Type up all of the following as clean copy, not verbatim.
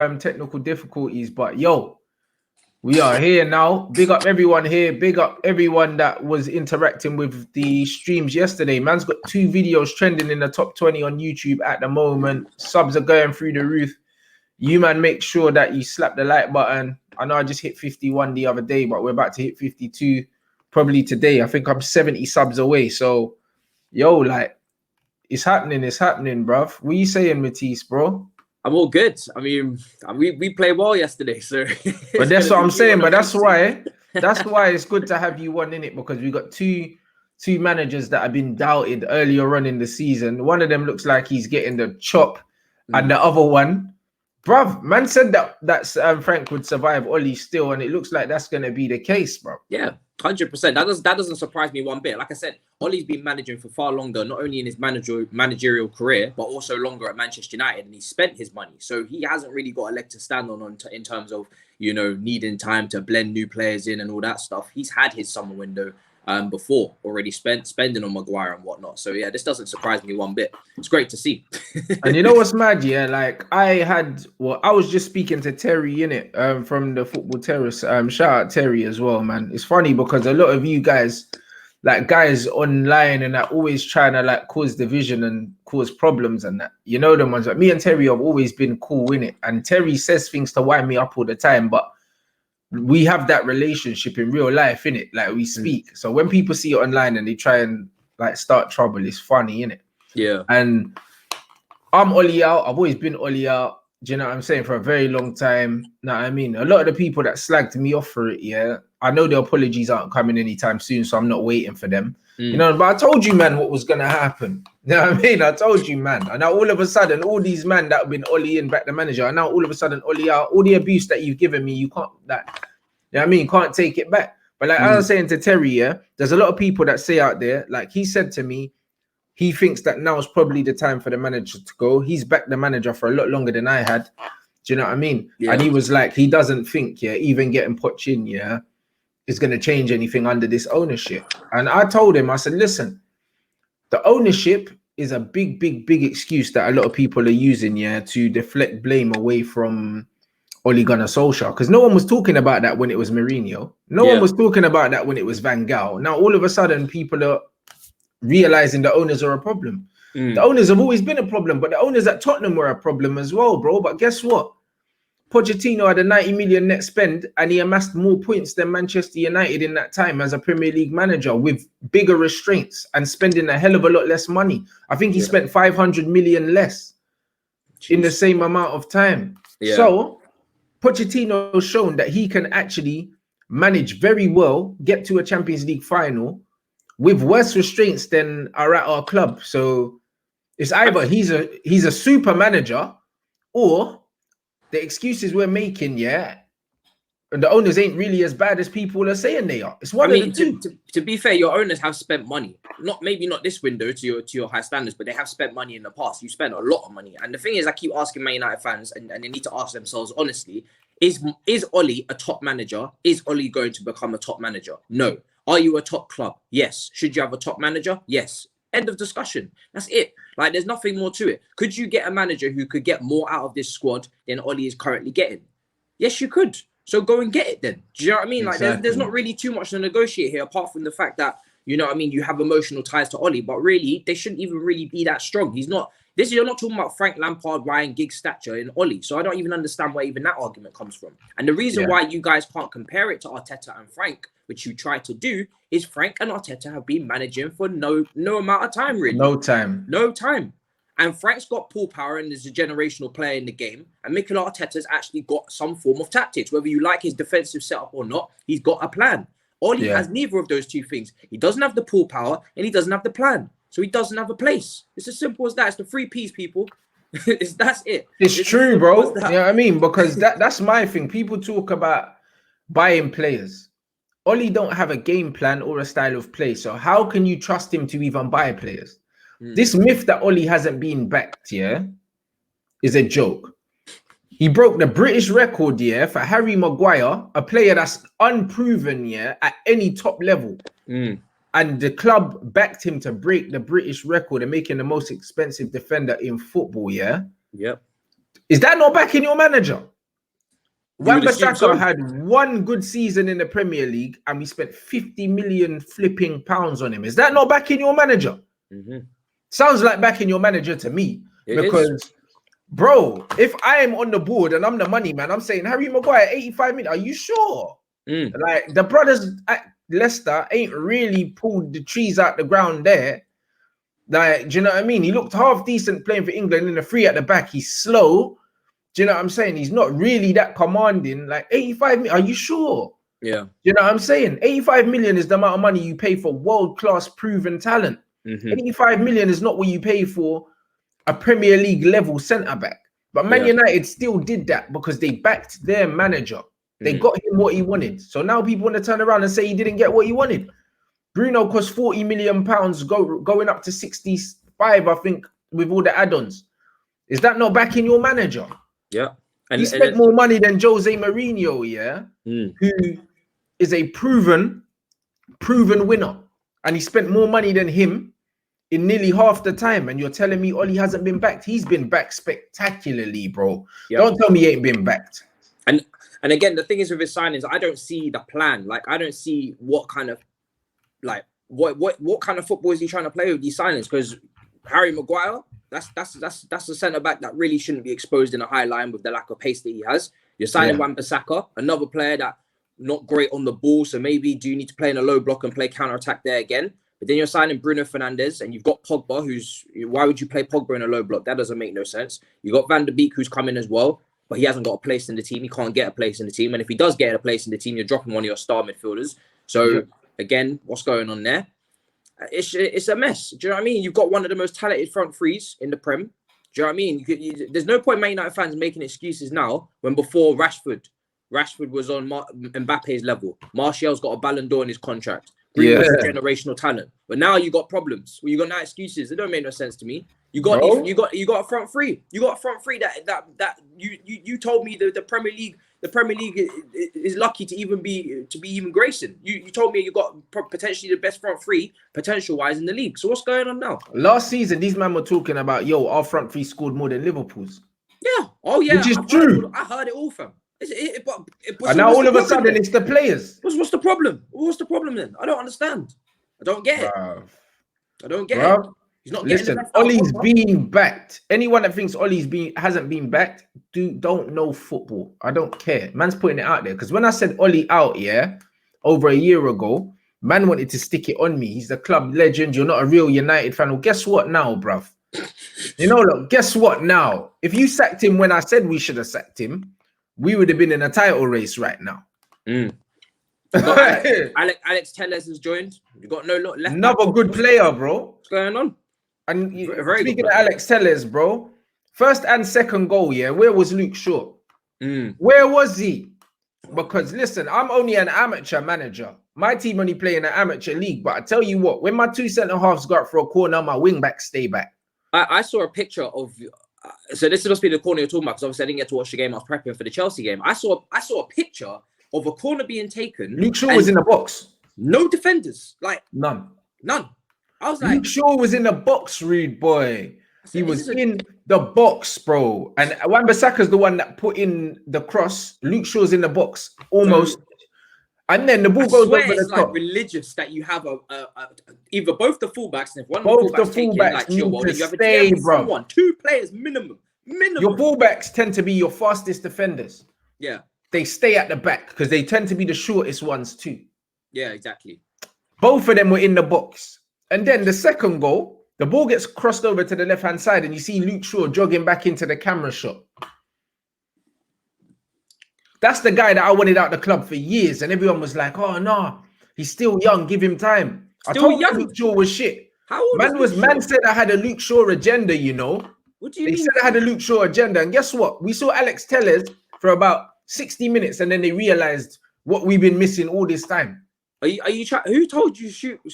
technical difficulties, but yo, we are here now. Big up everyone here. Big up everyone that was interacting with the streams yesterday. Man's got 2 videos trending in the top 20 on YouTube at the moment. Subs are going through the roof. You man, make sure that you slap the like button. I know I just hit 51 the other day, but we're about to hit 52 probably today. I think I'm 70 subs away. So, yo, like, it's happening, bruv. What are you saying, Matisse, bro? I'm all good. I mean, we played well yesterday, so. But that's what I'm saying. But that's why it's good to have you one in it, because we got two managers that have been doubted earlier on in the season. One of them looks like he's getting the chop, and the other one, bruv, man said that Frank would survive Oli still, and it looks like that's going to be the case, bro. Yeah, 100%. That doesn't surprise me one bit. Like I said, Ollie's been managing for far longer, not only in his managerial career, but also longer at Manchester United, and he spent his money. So he hasn't really got a leg to stand on in terms of, you know, needing time to blend new players in and all that stuff. He's had his summer window before, already spending on Maguire and whatnot. So yeah, this doesn't surprise me one bit. It's great to see. And you know what's mad? Yeah, like I was just speaking to Terry in it from the Football Terrace. Shout out Terry as well, man. It's funny because a lot of you guys, like guys online, and that always trying to like cause division and cause problems and that. You know, the ones like me and Terry have always been cool in it. And Terry says things to wind me up all the time, but we have that relationship in real life, innit? Like we speak. So when people see it online and they try and like start trouble, it's funny, innit? Yeah. And I'm Ollie out. I've always been Ollie out. Do you know what I'm saying? For a very long time. Know what I mean? A lot of the people that slagged me off for it, yeah, I know the apologies aren't coming anytime soon, so I'm not waiting for them. You know, but I told you, man, what was gonna happen. You know what I mean? I told you, man. And now all of a sudden, all these men that have been Ollie in back the manager, and now all of a sudden, Ollie out, all the abuse that you've given me, you can't, like, you know what I mean? Can't take it back. But like I was saying to Terry, yeah, there's a lot of people that say out there, like he said to me, he thinks that now is probably the time for the manager to go. He's backed the manager for a lot longer than I had. Do you know what I mean? Yeah. And he was like, he doesn't think, yeah, even getting Poch in, yeah, is going to change anything under this ownership. And I told him, I said, listen, the ownership is a big excuse that a lot of people are using, yeah, to deflect blame away from Ole Gunnar Solskjaer. Because no one was talking about that when it was Mourinho. No one was talking about that when it was Van Gaal. Now, all of a sudden, people are realizing the owners are a problem. The owners have always been a problem, but the owners at Tottenham were a problem as well, bro. But guess what? Pochettino had a 90 million net spend, and he amassed more points than Manchester United in that time as a Premier League manager, with bigger restraints and spending a hell of a lot less money. I think he spent 500 million less in the same amount of time. So Pochettino has shown that he can actually manage very well, get to a Champions League final with worse restraints than are at our club. So it's either he's a super manager, or the excuses we're making, and the owners ain't really as bad as people are saying they are. It's one of the two. To be fair, your owners have spent money. Maybe not this window to your high standards, but they have spent money in the past. You spent a lot of money. And the thing is, I keep asking Man United fans, and they need to ask themselves honestly, is Ollie a top manager? Is Ollie going to become a top manager? No. Are you a top club? Yes. Should you have a top manager? Yes. End of discussion. That's it. Like, there's nothing more to it. Could you get a manager who could get more out of this squad than Ollie is currently getting? Yes, you could. So go and get it then. Do you know what I mean? Like, there's not really too much to negotiate here, apart from the fact that, you know what I mean, you have emotional ties to Ollie, but really, they shouldn't even really be that strong. He's not. You're not talking about Frank Lampard, Ryan Giggs stature in Ollie. So I don't even understand where even that argument comes from. And the reason why you guys can't compare it to Arteta and Frank, which you try to do, is Frank and Arteta have been managing for no amount of time, really. No time. And Frank's got pull power and is a generational player in the game. And Mikel Arteta's actually got some form of tactics. Whether you like his defensive setup or not, he's got a plan. Ollie has neither of those two things. He doesn't have the pull power and he doesn't have the plan. So he doesn't have a place. It's as simple as that. It's the 3 Ps, people. That's it. It's true, bro. You know what I mean? Because that's my thing. People talk about buying players. Ollie don't have a game plan or a style of play. So how can you trust him to even buy players? This myth that Ollie hasn't been backed, is a joke. He broke the British record, for Harry Maguire, a player that's unproven, at any top level. And the club backed him to break the British record and make him the most expensive defender in football, Yep. Is that not backing your manager? Wan-Bissaka so. had one good season in the Premier League and we spent 50 million flipping pounds on him. Is that not backing your manager? Sounds like backing your manager to me. Because, bro, if I am on the board and I'm the money man, I'm saying Harry Maguire, 85 million. Are you sure? Like, the brothers at Leicester ain't really pulled the trees out the ground there. Like, do you know what I mean? He looked half decent playing for England in the free at the back. He's slow. Do you know what I'm saying? He's not really that commanding. Like 85 million, are you sure? Yeah. You know what I'm saying? 85 million is the amount of money you pay for world-class proven talent. 85 million is not what you pay for a Premier League level centre-back. But Man United still did that because they backed their manager. They got him what he wanted. So now people want to turn around and say he didn't get what he wanted. Bruno cost 40 million pounds, going up to 65, I think, with all the add-ons. Is that not backing your manager? Yeah. He spent more money than Jose Mourinho, who is a proven winner. And he spent more money than him in nearly half the time. And you're telling me Oli hasn't been backed? He's been backed spectacularly, bro. Don't tell me he ain't been backed. And again, the thing is with his signings, I don't see the plan. Like, I don't see what kind of, like, what kind of football is he trying to play with these signings? Because Harry Maguire, that's a centre back that really shouldn't be exposed in a high line with the lack of pace that he has. You're signing Wan-Bissaka, another player that not great on the ball, so maybe do you need to play in a low block and play counter attack there again? But then you're signing Bruno Fernandes, and you've got Pogba, why would you play Pogba in a low block? That doesn't make no sense. You got Van der Beek, who's coming as well, but he hasn't got a place in the team. He can't get a place in the team, and if he does get a place in the team, you're dropping one of your star midfielders. So again, what's going on there? It's a mess. Do you know what I mean? You've got one of the most talented front threes in the Prem. Do you know what I mean? There's no point Man United fans making excuses now when before Rashford was on Mbappe's level. Martial's got a Ballon d'Or in his contract. Green was a generational talent. But now you got problems. Well, you got no excuses. It don't make no sense to me. You got a front three. You got a front three that you told me the Premier League. The Premier League is lucky to be even gracing. You told me you got potentially the best front three potential-wise in the league. So what's going on now? Last season, these men were talking about, our front three scored more than Liverpool's. Yeah. Oh, yeah. Which is true. I heard it all, fam. And now all of a sudden, it's the players. What's the problem? What's the problem then? I don't understand. I don't get it. I don't get it. He's not getting. Listen, Ollie's being backed. Anyone that thinks hasn't been backed, don't know football. I don't care. Man's putting it out there. Because when I said Ollie out, over a year ago, man wanted to stick it on me. He's the club legend. You're not a real United fan. Well, guess what now, bruv? Look, guess what now? If you sacked him when I said we should have sacked him, we would have been in a title race right now. Alex Telles has joined. You got no left. Another good player, bro. What's going on? And speaking of Alex Telles, bro, first and second goal, where was Luke Shaw? Where was he? Because listen, I'm only an amateur manager. My team only play in an amateur league. But I tell you what, when my two centre halves go out for a corner, my wing backs stay back. I saw a picture of. So this must be the corner you're talking about, because obviously I didn't get to watch the game. I was prepping for the Chelsea game. I saw a picture of a corner being taken. Luke Shaw was in the box. No defenders, like none. I was like, Luke Shaw was in the box, rude boy. He was in the box, bro. And Wan-Bissaka's the one that put in the cross. Luke Shaw's in the box, almost. And then the ball goes over the top. Like religious that you have either both the fullbacks, and if one both of the fullbacks need to stay, bro. 2 players minimum. Your fullbacks tend to be your fastest defenders. Yeah. They stay at the back because they tend to be the shortest ones too. Yeah, exactly. Both of them were in the box. And then the second goal, the ball gets crossed over to the left-hand side and you see Luke Shaw jogging back into the camera shot. That's the guy that I wanted out the club for years. And everyone was like, oh, no, he's still young. Give him time. I told you Luke Shaw was shit. How old Man said I had a Luke Shaw agenda, What do you mean? They said I had a Luke Shaw agenda. And guess what? We saw Alex Telles for about 60 minutes and then they realized what we've been missing all this time. Are you who told you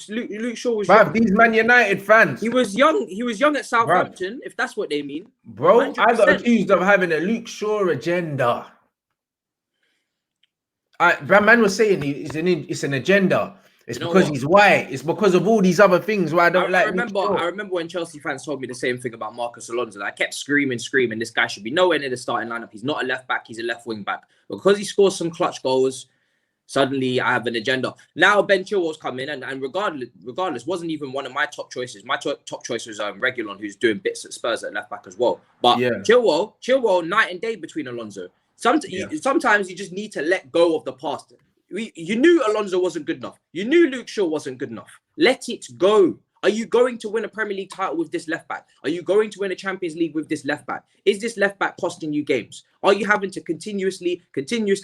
Luke Shaw was young? These Man United fans. He was young at Southampton, if that's what they mean. Bro, 100%. I got accused of having a Luke Shaw agenda. Man was saying it's an agenda. It's You know because what? he's white. It's because of all these other things why I don't I like remember. Luke Shaw. I remember when Chelsea fans told me the same thing about Marcus Alonso. I kept screaming. This guy should be nowhere near the starting lineup. He's not a left back. He's a left wing back. Because he scores some clutch goals, suddenly I have an agenda. Now Ben Chilwell's come in, and regardless, wasn't even one of my top choices. My top choice was Reguilon, who's doing bits at Spurs at left back as well. But Yeah. Chilwell, night and day between Alonso. Yeah. Sometimes you just need to let go of the past. You knew Alonso wasn't good enough. You knew Luke Shaw wasn't good enough. Let it go. Are you going to win a Premier League title with this left back? Are you going to win a Champions League with this left back? Is this left back costing you games? Are you having to continuously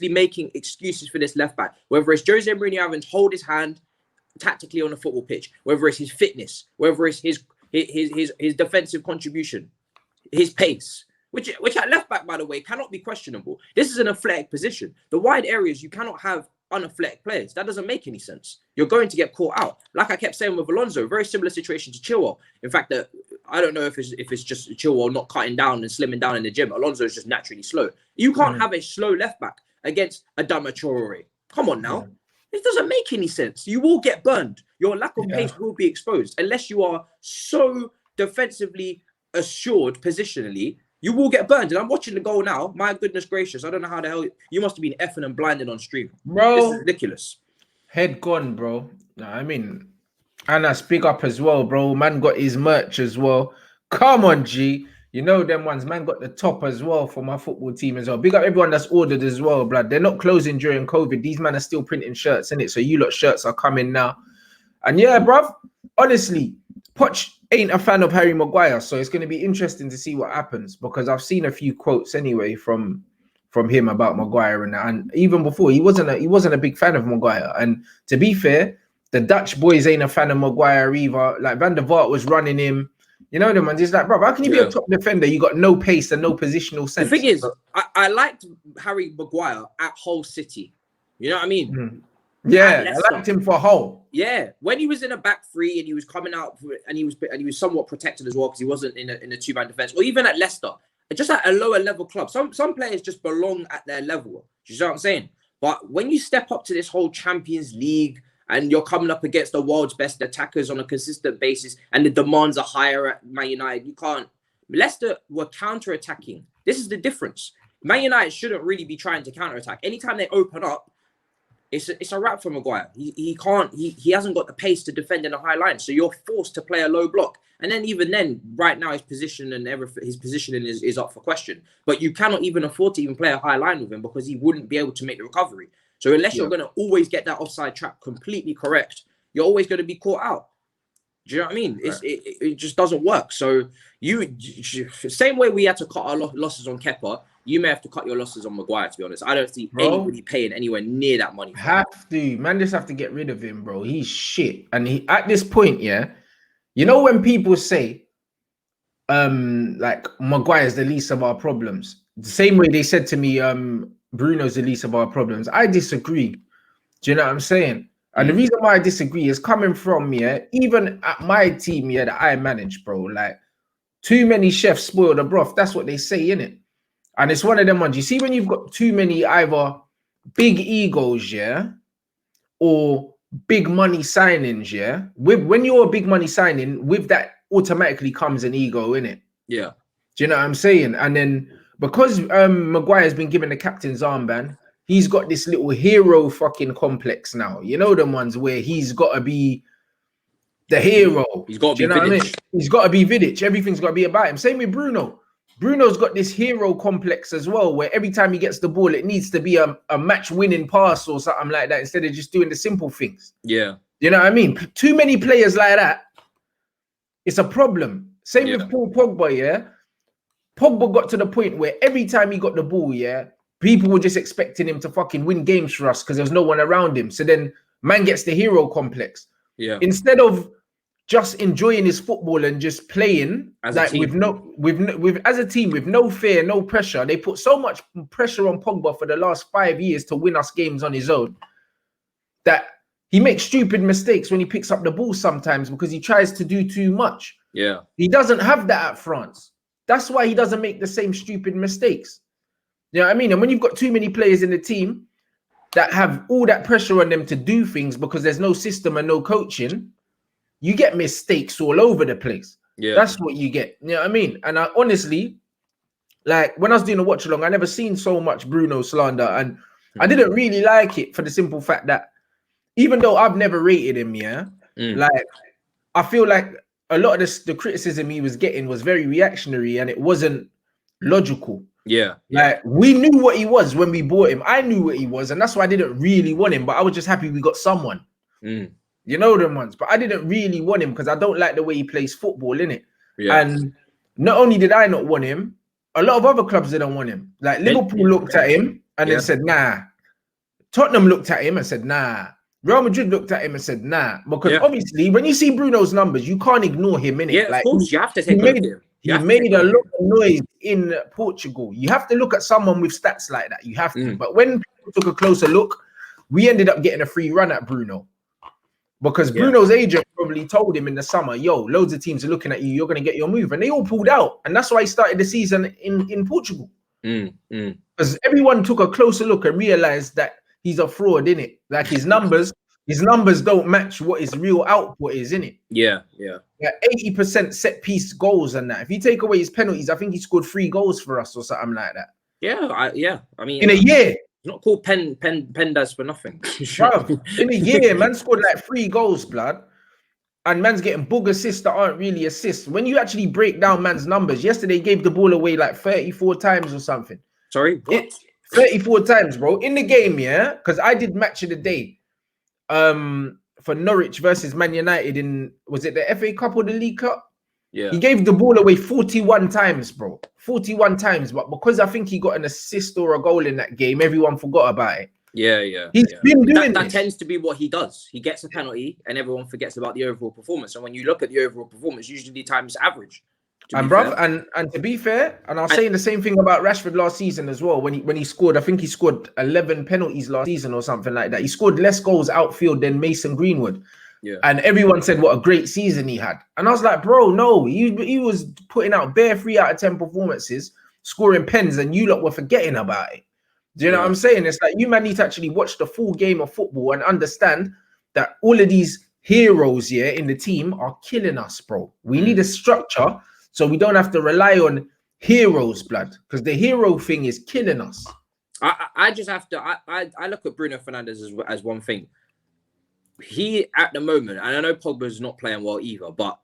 making excuses for this left back? Whether it's Jose Mourinho having to hold his hand tactically on the football pitch, whether it's his fitness, whether it's his defensive contribution, his pace, which at left back, by the way, cannot be questionable. This is an athletic position. The wide areas, you cannot have unathletic players. That doesn't make any sense. You're going to get caught out. Like I kept saying with Alonso, very similar situation to Chilwell. In fact, I don't know if it's just Chilwell not cutting down and slimming down in the gym. Alonso is just naturally slow. You can't have a slow left back against Adama Traore. Come on now. Yeah. It doesn't make any sense. You will get burned. Your lack of pace will be exposed unless you are so defensively assured positionally. You will get burned. And I'm watching the goal now. My goodness gracious. I don't know how the hell you must have been effing and blinded on stream. Bro. This is ridiculous. Head gone, bro. I mean, and I speak up as well, bro. Man got his merch as well. Come on, G. You know them ones. Man got the top as well for my football team as well. Big up everyone that's ordered as well, blood. They're not closing during COVID. These men are still printing shirts, innit? So you lot shirts are coming now. And yeah, bruv, honestly, Poch ain't a fan of Harry Maguire, so it's going to be interesting to see what happens because I've seen a few quotes anyway from him about Maguire and even before he wasn't a big fan of Maguire. And to be fair, the Dutch boys ain't a fan of Maguire either. Like Van der Vaart was running him, you know them, and it's like, bro, how can you be a top defender? You got no pace and no positional sense. The thing is, I liked Harry Maguire at Hull City. You know what I mean? Yeah, I liked him for Hull. Yeah, when he was in a back three and he was coming out and he was somewhat protected as well because he wasn't in a two-man defense, or even at Leicester, just at a lower level club. Some players just belong at their level. Do you know what I'm saying? But when you step up to this whole Champions League and you're coming up against the world's best attackers on a consistent basis, and the demands are higher at Man United, you can't. Leicester were counter-attacking. This is the difference. Man United shouldn't really be trying to counter-attack. Anytime they open up, it's a wrap for Maguire. He hasn't got the pace to defend in a high line, so you're forced to play a low block. And then even then, right now his position and his positioning is up for question. But you cannot even afford to even play a high line with him because he wouldn't be able to make the recovery. So unless you're going to always get that offside trap completely correct, you're always going to be caught out. Do you know what I mean? Right. It just doesn't work. So same way we had to cut our losses on Kepa, you may have to cut your losses on Maguire, to be honest. I don't see anybody paying anywhere near that money. Man, just have to get rid of him, bro. He's shit. And he at this point, yeah, you know when people say, like Maguire's the least of our problems, the same way they said to me, Bruno's the least of our problems. I disagree. Do you know what I'm saying? And the reason why I disagree is coming from, even at my team, that I manage, bro, like too many chefs spoil the broth. That's what they say, innit? And it's one of them ones. You see, when you've got too many either big egos, or big money signings, when you're a big money signing, with that automatically comes an ego, innit? Yeah. Do you know what I'm saying? And then because Maguire's been given the captain's armband, he's got this little hero fucking complex now. You know them ones where he's got to be the hero. He's got to be Vidic. I mean? He's got to be Vidic. Everything's got to be about him. Same with Bruno. Bruno's got this hero complex as well, where every time he gets the ball, it needs to be a match-winning pass or something like that instead of just doing the simple things. Yeah. You know what I mean? Too many players like that, it's a problem. Same with Paul Pogba, Pogba got to the point where every time he got the ball, people were just expecting him to fucking win games for us because there's no one around him. So then man gets the hero complex. Yeah. Instead of just enjoying his football and just playing as like as a team with no fear, no pressure. They put so much pressure on Pogba for the last 5 years to win us games on his own that he makes stupid mistakes when he picks up the ball sometimes because he tries to do too much. Yeah. He doesn't have that at France. That's why he doesn't make the same stupid mistakes. You know what I mean? And when you've got too many players in the team, that have all that pressure on them to do things because there's no system and no coaching, you get mistakes all over the place. Yeah. That's what you get. You know what I mean? And I honestly, like when I was doing a watch along, I never seen so much Bruno slander, and I didn't really like it for the simple fact that even though I've never rated him, like I feel like a lot of the criticism he was getting was very reactionary and it wasn't logical. Yeah. Like we knew what he was when we bought him. I knew what he was, and that's why I didn't really want him, but I was just happy we got someone. You know them ones, but I didn't really want him because I don't like the way he plays football, innit? Yeah. And not only did I not want him, a lot of other clubs didn't want him. Like Liverpool looked at him and then said, nah. Tottenham looked at him and said, nah. Real Madrid looked at him and said, nah. Because obviously, when you see Bruno's numbers, you can't ignore him, innit? Yeah, like, of course, you have to take a look at him. He made a lot of noise in Portugal. You have to look at someone with stats like that. You have to. But when people took a closer look, we ended up getting a free run at Bruno. Because Bruno's agent probably told him in the summer, yo, loads of teams are looking at you. You're going to get your move. And they all pulled out. And that's why he started the season in Portugal. Because everyone took a closer look and realized that he's a fraud, innit? Like his numbers don't match what his real output is, innit? Yeah. 80% set piece goals and that. If you take away his penalties, I think he scored 3 goals for us or something like that. I mean, in a year. It's not called Pendas for nothing. Bruv, in a year, man scored like 3 goals, blood. And man's getting bug assists that aren't really assists. When you actually break down man's numbers, yesterday he gave the ball away like 34 times or something. Sorry? What? 34 times, bro. In the game, yeah? Because I did match of the day. For Norwich versus Man United in, was it the FA Cup or the League Cup? Yeah. He gave the ball away 41 times, bro. 41 times. But because I think he got an assist or a goal in that game, everyone forgot about it. Yeah. He's been doing that tends to be what he does. He gets a penalty and everyone forgets about the overall performance. And when you look at the overall performance, usually times average. And bruv, and to be fair, and I was saying the same thing about Rashford last season as well. When he scored, I think he scored 11 penalties last season or something like that. He scored less goals outfield than Mason Greenwood. Yeah. And everyone said what a great season he had. And I was like, bro, no, he was putting out bare 3 out of 10 performances, scoring pens, and you lot were forgetting about it. Do you know what I'm saying? It's like you man need to actually watch the full game of football and understand that all of these heroes here in the team are killing us, bro. We need a structure so we don't have to rely on heroes, blood, because the hero thing is killing us. I just have to. I look at Bruno Fernandes as one thing. He at the moment, and I know Pogba's not playing well either, but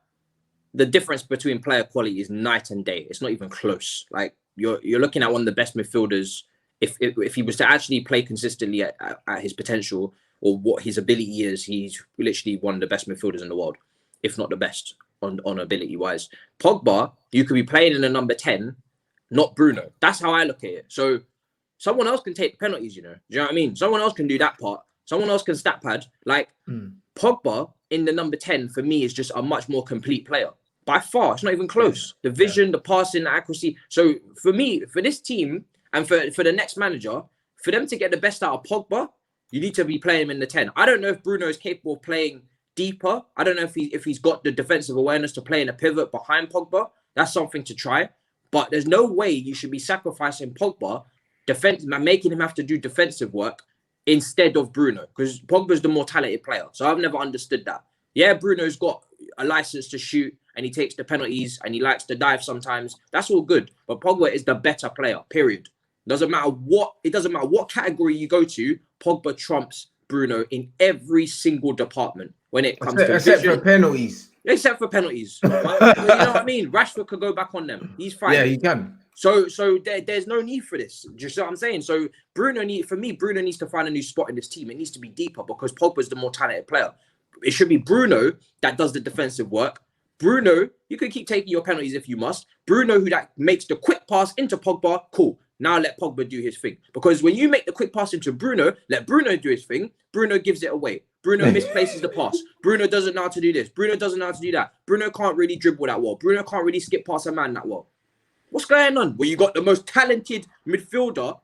the difference between player quality is night and day. It's not even close. Like you're looking at one of the best midfielders. If he was to actually play consistently at his potential or what his ability is, he's literally one of the best midfielders in the world, if not the best on ability wise. Pogba, you could be playing in a number 10, not Bruno. That's how I look at it. So someone else can take the penalties, you know. Do you know what I mean? Someone else can do that part. Someone else can stat pad. Like Pogba in the number 10 for me is just a much more complete player. By far, it's not even close. The vision, the passing, the accuracy. So for me, for this team and for the next manager, for them to get the best out of Pogba, you need to be playing him in the 10. I don't know if Bruno is capable of playing deeper. I don't know if he's got the defensive awareness to play in a pivot behind Pogba. That's something to try. But there's no way you should be sacrificing Pogba, making him have to do defensive work instead of Bruno, because Pogba's the more talented player. So I've never understood that. Yeah, Bruno's got a license to shoot and he takes the penalties and he likes to dive sometimes. That's all good. But Pogba is the better player, period. It doesn't matter what category you go to, Pogba trumps Bruno in every single department when it comes to except for penalties. Except for penalties. You know what I mean? Rashford could go back on them. He's fine. Yeah, he can. So there's no need for this. Do you see what I'm saying? So Bruno needs to find a new spot in this team. It needs to be deeper because Pogba's the more talented player. It should be Bruno that does the defensive work. Bruno, you can keep taking your penalties if you must. Bruno, who that makes the quick pass into Pogba, cool. Now let Pogba do his thing. Because when you make the quick pass into Bruno, let Bruno do his thing. Bruno gives it away. Bruno misplaces the pass. Bruno doesn't know how to do this. Bruno doesn't know how to do that. Bruno can't really dribble that well. Bruno can't really skip past a man that well. What's going on? Well, you got the most talented midfielder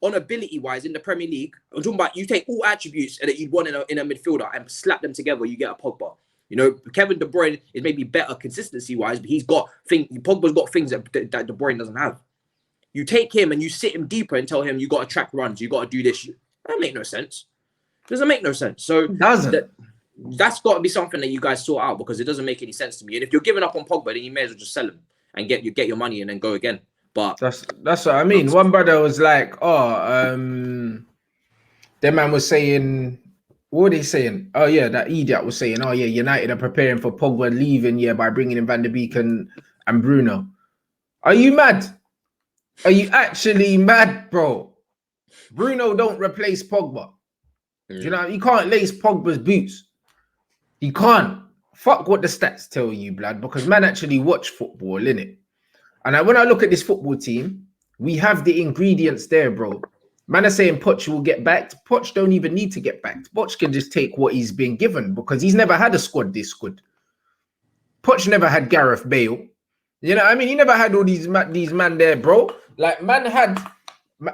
on ability-wise in the Premier League. I'm talking about you take all attributes that you'd want in a midfielder and slap them together, you get a Pogba. You know, Kevin De Bruyne is maybe better consistency-wise, but Pogba's got things that De Bruyne doesn't have. You take him and you sit him deeper and tell him you got to track runs, you got to do this. That make no sense. Doesn't make no sense. So It doesn't. That's got to be something that you guys sort out, because it doesn't make any sense to me. And if you're giving up on Pogba, then you may as well just sell him and get your money and then go again. But that's what I mean. One brother was like, "Oh, the man was saying, what were they saying? Oh yeah, that idiot was saying, oh yeah, United are preparing for Pogba leaving, by bringing in Van der Beek and Bruno. Are you mad? Are you actually mad, bro? Bruno don't replace Pogba. You know, you can't lace Pogba's boots. You can't. Fuck what the stats tell you, blood, because man actually watch football, innit? And when I look at this football team, we have the ingredients there, bro. Man are saying Poch will get backed. Poch don't even need to get backed. Poch can just take what he's been given, because he's never had a squad this good. Poch never had Gareth Bale. You know what I mean? He never had all these man there, bro. Like, man had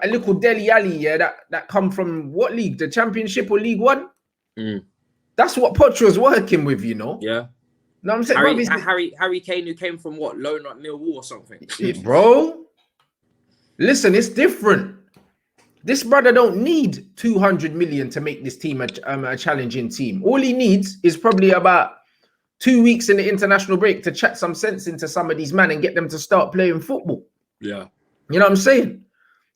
a little Dele Alli, that come from what league? The Championship or League One? That's what Poch was working with, you know? Yeah. No, I'm saying Harry Kane, who came from what? Loan at Millwall or something. Bro, listen, it's different. This brother don't need 200 million to make this team a challenging team. All he needs is probably about 2 weeks in the international break to chat some sense into some of these men and get them to start playing football. Yeah. You know what I'm saying?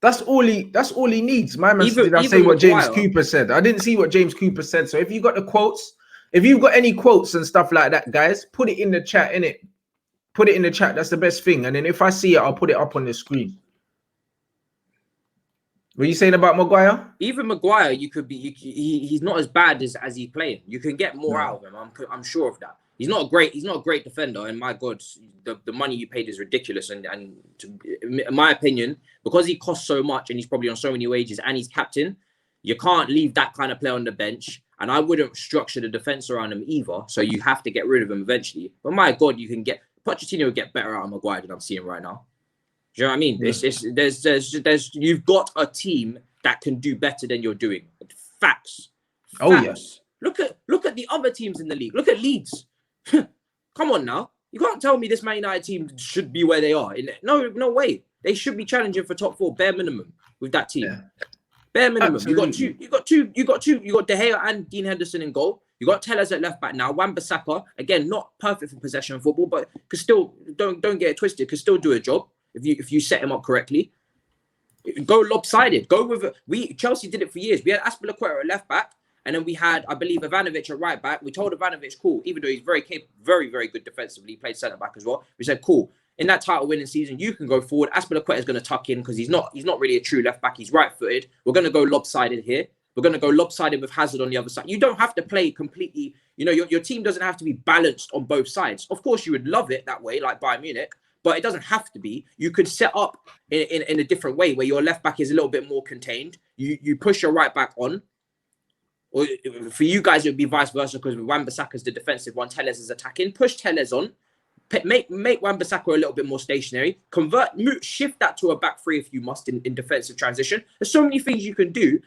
That's all he needs. My man, did I say what James Cooper said? I didn't see what James Cooper said. So if you got the quotes, if you've got any quotes and stuff like that, guys, put it in the chat, innit? Put it in the chat. That's the best thing. And then if I see it, I'll put it up on the screen. What are you saying about Maguire? Even Maguire, he's not as bad as he's playing. You can get more out of him. I'm sure of that. He's not a great defender, and my God, the money you paid is ridiculous. And in my opinion, because he costs so much and he's probably on so many wages and he's captain, you can't leave that kind of player on the bench. And I wouldn't structure the defense around him either. So you have to get rid of him eventually. But my God, Pochettino will get better out of Maguire than I'm seeing right now. Do you know what I mean? There's you've got a team that can do better than you're doing. Facts. Oh yes. Look at the other teams in the league. Look at Leeds. Come on now. You can't tell me this Man United team should be where they are. No way. They should be challenging for top 4, bare minimum, with that team. Yeah. Bare minimum. Absolutely. You got two. You got De Gea and Dean Henderson in goal. You got Tellez at left back now. Wan-Bissaka, again, not perfect for possession football, but could still don't get it twisted. Could still do a job if you set him up correctly. Go lopsided. Go with Chelsea did it for years. We had Azpilicueta at left back, and then we had, I believe, Ivanovic at right back. We told Ivanovic, cool, even though he's very capable, very, very good defensively, he played centre back as well. We said, cool, in that title winning season, you can go forward. Azpilicueta is going to tuck in because he's not really a true left back. He's right footed. We're going to go lopsided here. We're going to go lopsided with Hazard on the other side. You don't have to play completely, your team doesn't have to be balanced on both sides. Of course, you would love it that way, like Bayern Munich, but it doesn't have to be. You could set up in a different way where your left back is a little bit more contained. You push your right back on. Or for you guys, it would be vice versa because Wan-Bissaka is the defensive one. Tellez is attacking. Push Tellez on. Make Wan-Bissaka a little bit more stationary. Shift that to a back three if you must in defensive transition. There's so many things you can do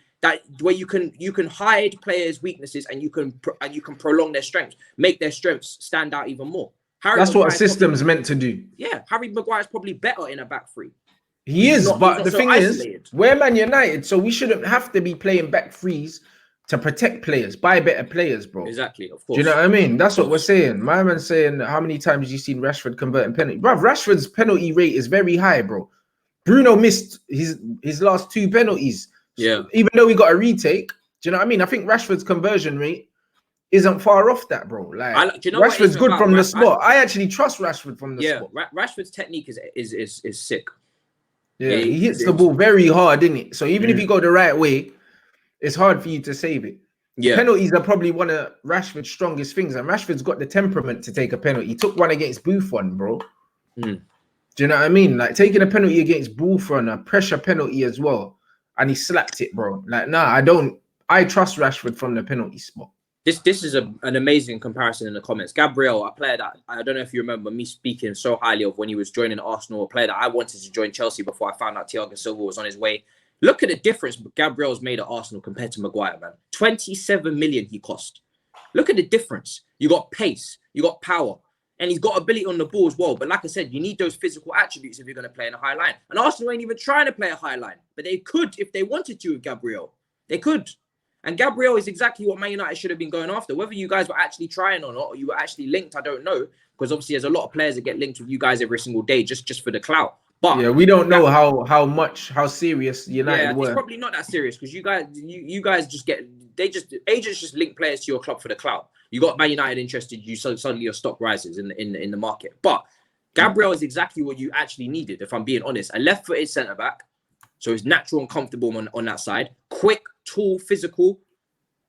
where you can hide players' weaknesses and you can prolong their strengths, make their strengths stand out even more. That's what a system's meant to do. Yeah, Harry Maguire is probably better in a back three. He's not, but the thing isolated. Is, we're Man United, so we shouldn't have to be playing back threes to protect players, buy better players, bro. Exactly, of course. Do you know what I mean? That's what we're saying. My man's saying, how many times have you seen Rashford converting penalty? Bro, Rashford's penalty rate is very high, bro. Bruno missed his last 2 penalties. Yeah. Even though he got a retake. Do you know what I mean? I think Rashford's conversion rate isn't far off that, bro. Like, Rashford's good from the spot. I actually trust Rashford from the spot. Rashford's technique is sick. Yeah, he hits the ball very hard, didn't he? So even if you go the right way, it's hard for you to save it. Yeah. Penalties are probably one of Rashford's strongest things, and Rashford's got the temperament to take a penalty. He took one against Buffon, bro. Do you know what I mean? Like, taking a penalty against Buffon, a pressure penalty as well, and he slapped it, bro. Like, nah, I trust Rashford from the penalty spot. This is an amazing comparison in the comments. Gabriel, a player that I don't know if you remember me speaking so highly of when he was joining Arsenal, a player that I wanted to join Chelsea before I found out Thiago Silva was on his way. Look at the difference Gabriel's made at Arsenal compared to Maguire, man. 27 million he cost. Look at the difference. You got pace, you got power, and he's got ability on the ball as well. But like I said, you need those physical attributes if you're going to play in a high line. And Arsenal ain't even trying to play a high line, but they could if they wanted to with Gabriel. They could. And Gabriel is exactly what Man United should have been going after. Whether you guys were actually trying or not, or you were actually linked, I don't know. Because obviously there's a lot of players that get linked with you guys every single day just for the clout. But yeah, we don't know how serious United were. It's probably not that serious because you guys just get agents just link players to your club for the clout. You got Man United interested, suddenly your stock rises in the market. But Gabriel is exactly what you actually needed, if I'm being honest. A left-footed centre back, so he's natural and comfortable on that side. Quick, tall, physical,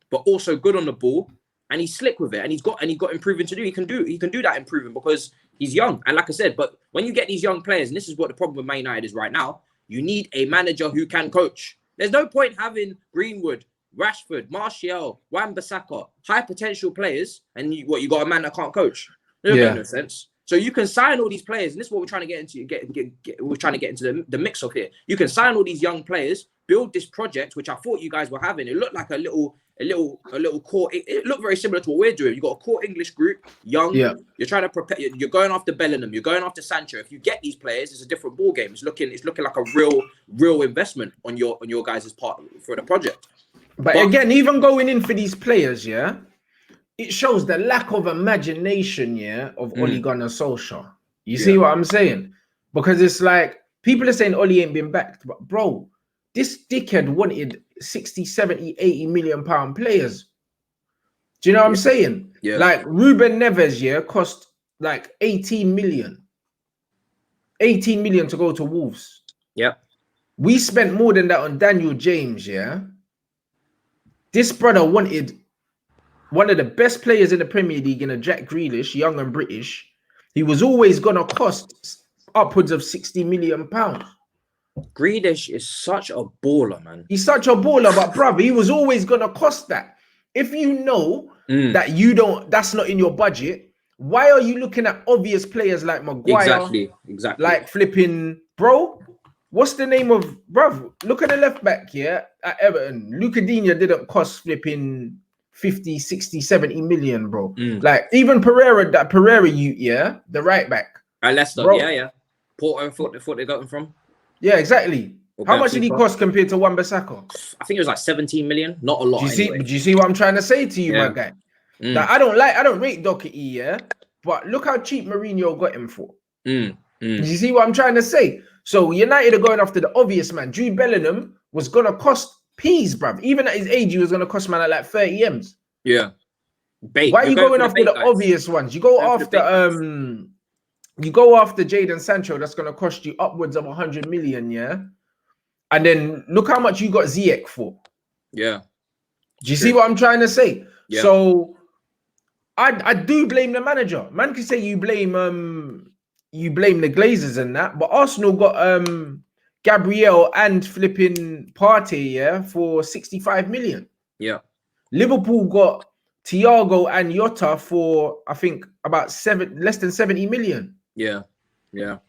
but also good on the ball. And he's slick with it, and he's got improving to do. He can do that improving because he's young. And like I said, but when you get these young players, and this is what the problem with Man United is right now, you need a manager who can coach. There's no point having Greenwood, Rashford, Martial, Wan-Bissaka, high potential players, and you got a man that can't coach. It doesn't make no sense. So you can sign all these players, and this is what we're trying to get into. We're trying to get into the mix of here. You can sign all these young players, build this project, which I thought you guys were having. It looked like a little core. It looked very similar to what we're doing. You got a core English group, young. Yeah. You're trying to prepare. You're going after Bellingham. You're going after Sancho. If you get these players, it's a different ball game. It's looking like a real investment on your guys' part for the project. But again, even going in for these players, yeah, it shows the lack of imagination, yeah, of Ole Gunnar Solskjaer. You see what I'm saying? Because it's like people are saying Ole ain't been backed, but bro, this dickhead wanted 60, 70, 80 million pound players. Do you know what I'm saying? Yeah. Like Ruben Neves, yeah, cost like 18 million. 18 million to go to Wolves. Yeah. We spent more than that on Daniel James, yeah. This brother wanted one of the best players in the Premier League in a Jack Grealish, young and British. He was always going to cost upwards of 60 million pounds. Grealish is such a baller, man. He's such a baller, but brother, he was always going to cost that. If you know that that's not in your budget, why are you looking at obvious players like Maguire? Exactly. Like flipping, bro. What's the name of, bruv? Look at the left back here at Everton. Lucadinha didn't cost flipping 50, 60, 70 million, bro. Like even Pereira, that Pereira the right back. At Leicester, bro. Yeah. Porto thought they got him from. Yeah, exactly. How much did he cost compared to Wan-Bissaka? I think it was like 17 million, not a lot. Do you see what I'm trying to say to you, my guy? Like, I don't rate Doherty, yeah, but look how cheap Mourinho got him for. Do you see what I'm trying to say? So United are going after the obvious man. Jude Bellingham was gonna cost peas, bruv. Even at his age, he was gonna cost man at like 30 M's. Yeah. Why are you going after the obvious ones? You go after Jadon Sancho, that's gonna cost you upwards of 100 million, yeah. And then look how much you got Ziyech for. Yeah. Do you see what I'm trying to say? Yeah. So I do blame the manager. Man can say you blame the Glazers and that, but Arsenal got Gabriel and flipping Partey, yeah, for 65 million. Yeah. Liverpool got Thiago and Jota for I think about less than 70 million. Yeah. Yeah.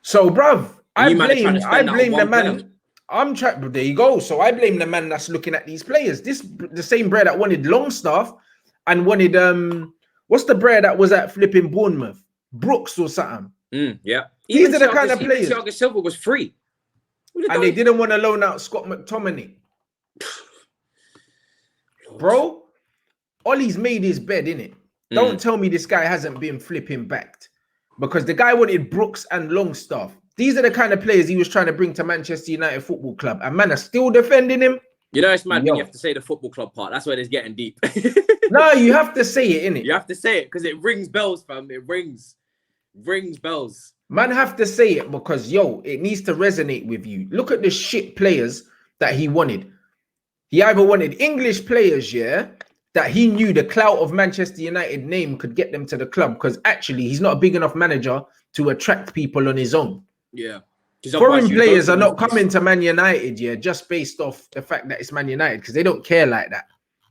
So bruv, I blame the man. Player. There you go. So I blame the man that's looking at these players. The same player that wanted Longstaff and wanted what's the player that was at flipping Bournemouth? Brooks or something. Yeah. These are the kind of players. Thiago Silva was free. And they didn't want to loan out Scott McTominay. Bro, Ollie's made his bed, innit? Don't tell me this guy hasn't been flipping backed. Because the guy wanted Brooks and Longstaff. These are the kind of players he was trying to bring to Manchester United Football Club. And man are still defending him. You know, it's mad when you have to say the football club part. That's where it's getting deep. No, you have to say it, innit? You have to say it because it rings bells, fam. It rings bells. Man have to say it because, it needs to resonate with you. Look at the shit players that he wanted. He either wanted English players, that he knew the clout of Manchester United name could get them to the club because actually he's not a big enough manager to attract people on his own. Yeah. Foreign players are not coming to Man United, just based off the fact that it's Man United because they don't care like that.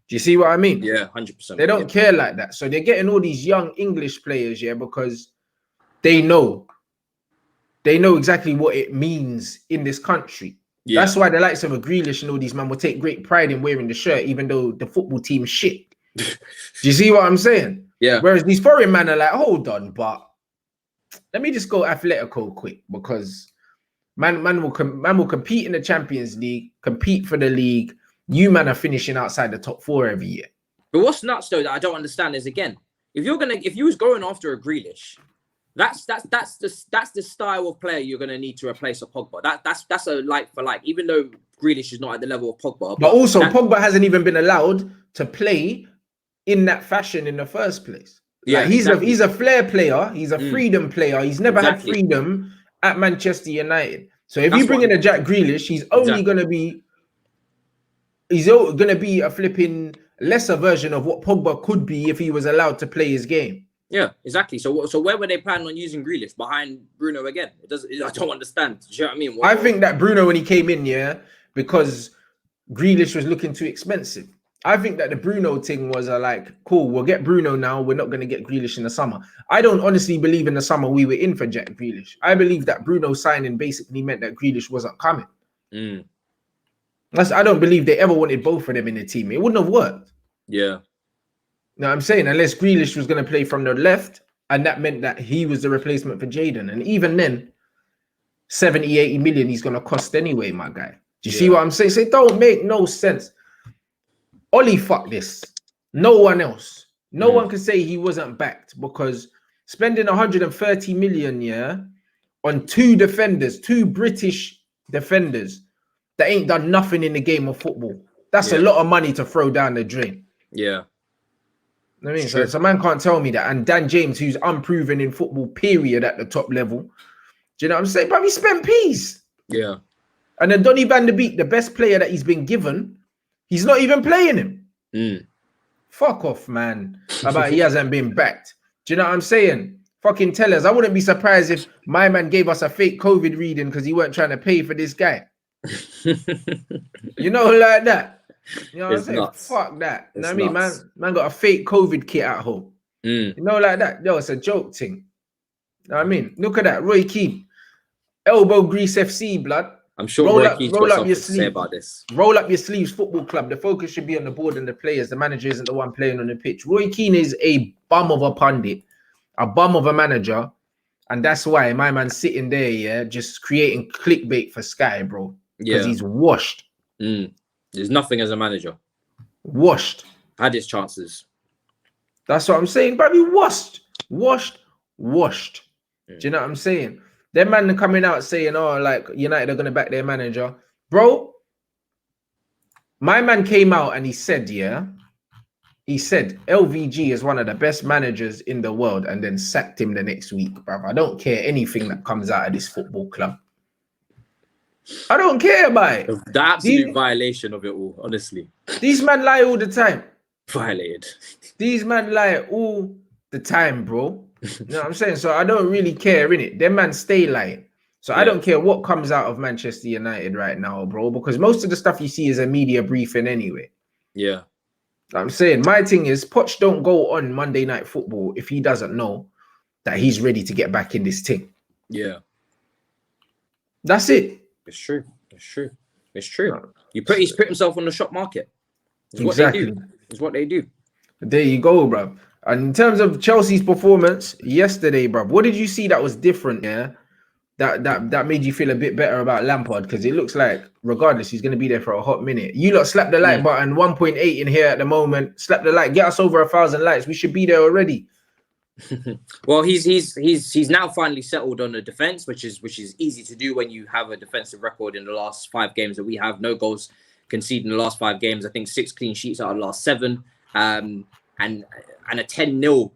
Do you see what I mean? Yeah, 100%. They don't care like that. So they're getting all these young English players, because they know exactly what it means in this country. Yeah. That's why the likes of a Grealish and all these man will take great pride in wearing the shirt, even though the football team shit. Do you see what I'm saying? Yeah. Whereas these foreign men are like, hold on, but let me just go Atletico quick because man will compete in the Champions League, compete for the league. you man are finishing outside the top 4 every year. But what's nuts though that I don't understand is, again, if you was going after a Grealish, that's the style of player you're gonna need to replace a Pogba. That's a like for like, even though Grealish is not at the level of Pogba. But also Pogba hasn't even been allowed to play in that fashion in the first place. Like, Yeah, he's a flair player, he's a freedom player. He's never had freedom at Manchester United. So if you bring in a Jack Grealish, he's only gonna be a flipping lesser version of what Pogba could be if he was allowed to play his game. Yeah, exactly. So where were they planning on using Grealish? Behind Bruno again? I don't understand. Do you know what I mean? I think that Bruno, when he came in, because Grealish was looking too expensive. I think that the Bruno thing was like, cool, we'll get Bruno now. We're not going to get Grealish in the summer. I don't honestly believe in the summer we were in for Jack Grealish. I believe that Bruno signing basically meant that Grealish wasn't coming. I don't believe they ever wanted both of them in the team. It wouldn't have worked. Yeah. No, I'm saying unless Grealish was going to play from the left, and that meant that he was the replacement for Jadon. And even then, 70, 80 million he's going to cost anyway, my guy. Do you see what I'm saying? So it don't make no sense. Ollie, fuck this. No one else. No one can say he wasn't backed, because spending 130 million, on 2 defenders, 2 British defenders that ain't done nothing in the game of football. That's a lot of money to throw down the drain. Yeah. I mean, so man can't tell me that. And Dan James, who's unproven in football, period, at the top level. Do you know what I'm saying? But he spent peas. Yeah. And then Donny van de Beek, the best player that he's been given, he's not even playing him. Fuck off, man. About he hasn't been backed. Do you know what I'm saying? Fucking tell us. I wouldn't be surprised if my man gave us a fake COVID reading because he weren't trying to pay for this guy. You know, like that. You know what I'm saying? Nuts. Fuck that. You know what I mean, man got a fake COVID kit at home. You know, like that. Yo, it's a joke thing. You know what I mean? Look at that. Roy Keane. Elbow grease FC, blood. I'm sure Roy Keane's got something to say about this. Roll up your sleeves, football club. The focus should be on the board and the players. The manager isn't the one playing on the pitch. Roy Keane is a bum of a pundit, a bum of a manager. And that's why my man's sitting there, just creating clickbait for Sky, bro. Because he's washed. There's nothing as a manager. Washed. Had his chances. That's what I'm saying, baby. Washed. Do you know what I'm saying? Them man coming out saying, oh, like United are going to back their manager. Bro, my man came out and he said, he said LVG is one of the best managers in the world, and then sacked him the next week, bruv. I don't care anything that comes out of this football club. I don't care about it. The absolute violation of it all, honestly. These men lie all the time. Violated. These men lie all the time, bro. You know what I'm saying? So I don't really care, innit? Them man stay lying. So I don't care what comes out of Manchester United right now, bro, because most of the stuff you see is a media briefing anyway. Yeah. I'm saying my thing is Poch don't go on Monday Night Football if he doesn't know that he's ready to get back in this thing. Yeah. That's it. It's true. He's put himself on the shop market. It's exactly. What they do. There you go, bro. And in terms of Chelsea's performance yesterday, bro, what did you see that was different? That made you feel a bit better about Lampard, because it looks like, regardless, he's going to be there for a hot minute. You lot slap the like button, 1.8 in here at the moment. Slap the like, get us over 1,000 likes. We should be there already. Well, he's now finally settled on the defense, which is easy to do when you have a defensive record in the last 5 games that we have. No goals conceded in the last 5 games. I think 6 clean sheets out of the last 7, and a 10-0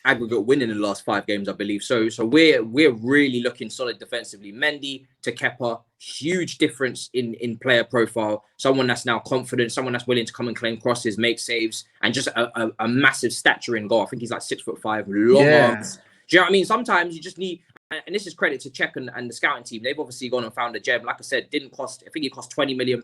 aggregate win in the last 5 games, I believe. So we're really looking solid defensively. Mendy to Kepa, huge difference in player profile. Someone that's now confident, someone that's willing to come and claim crosses, make saves, and just a massive stature in goal. I think he's like 6'5", long arms. Do you know what I mean? Sometimes you just need, and this is credit to Czech and the scouting team. They've obviously gone and found a gem. Like I said, I think he cost £20 million.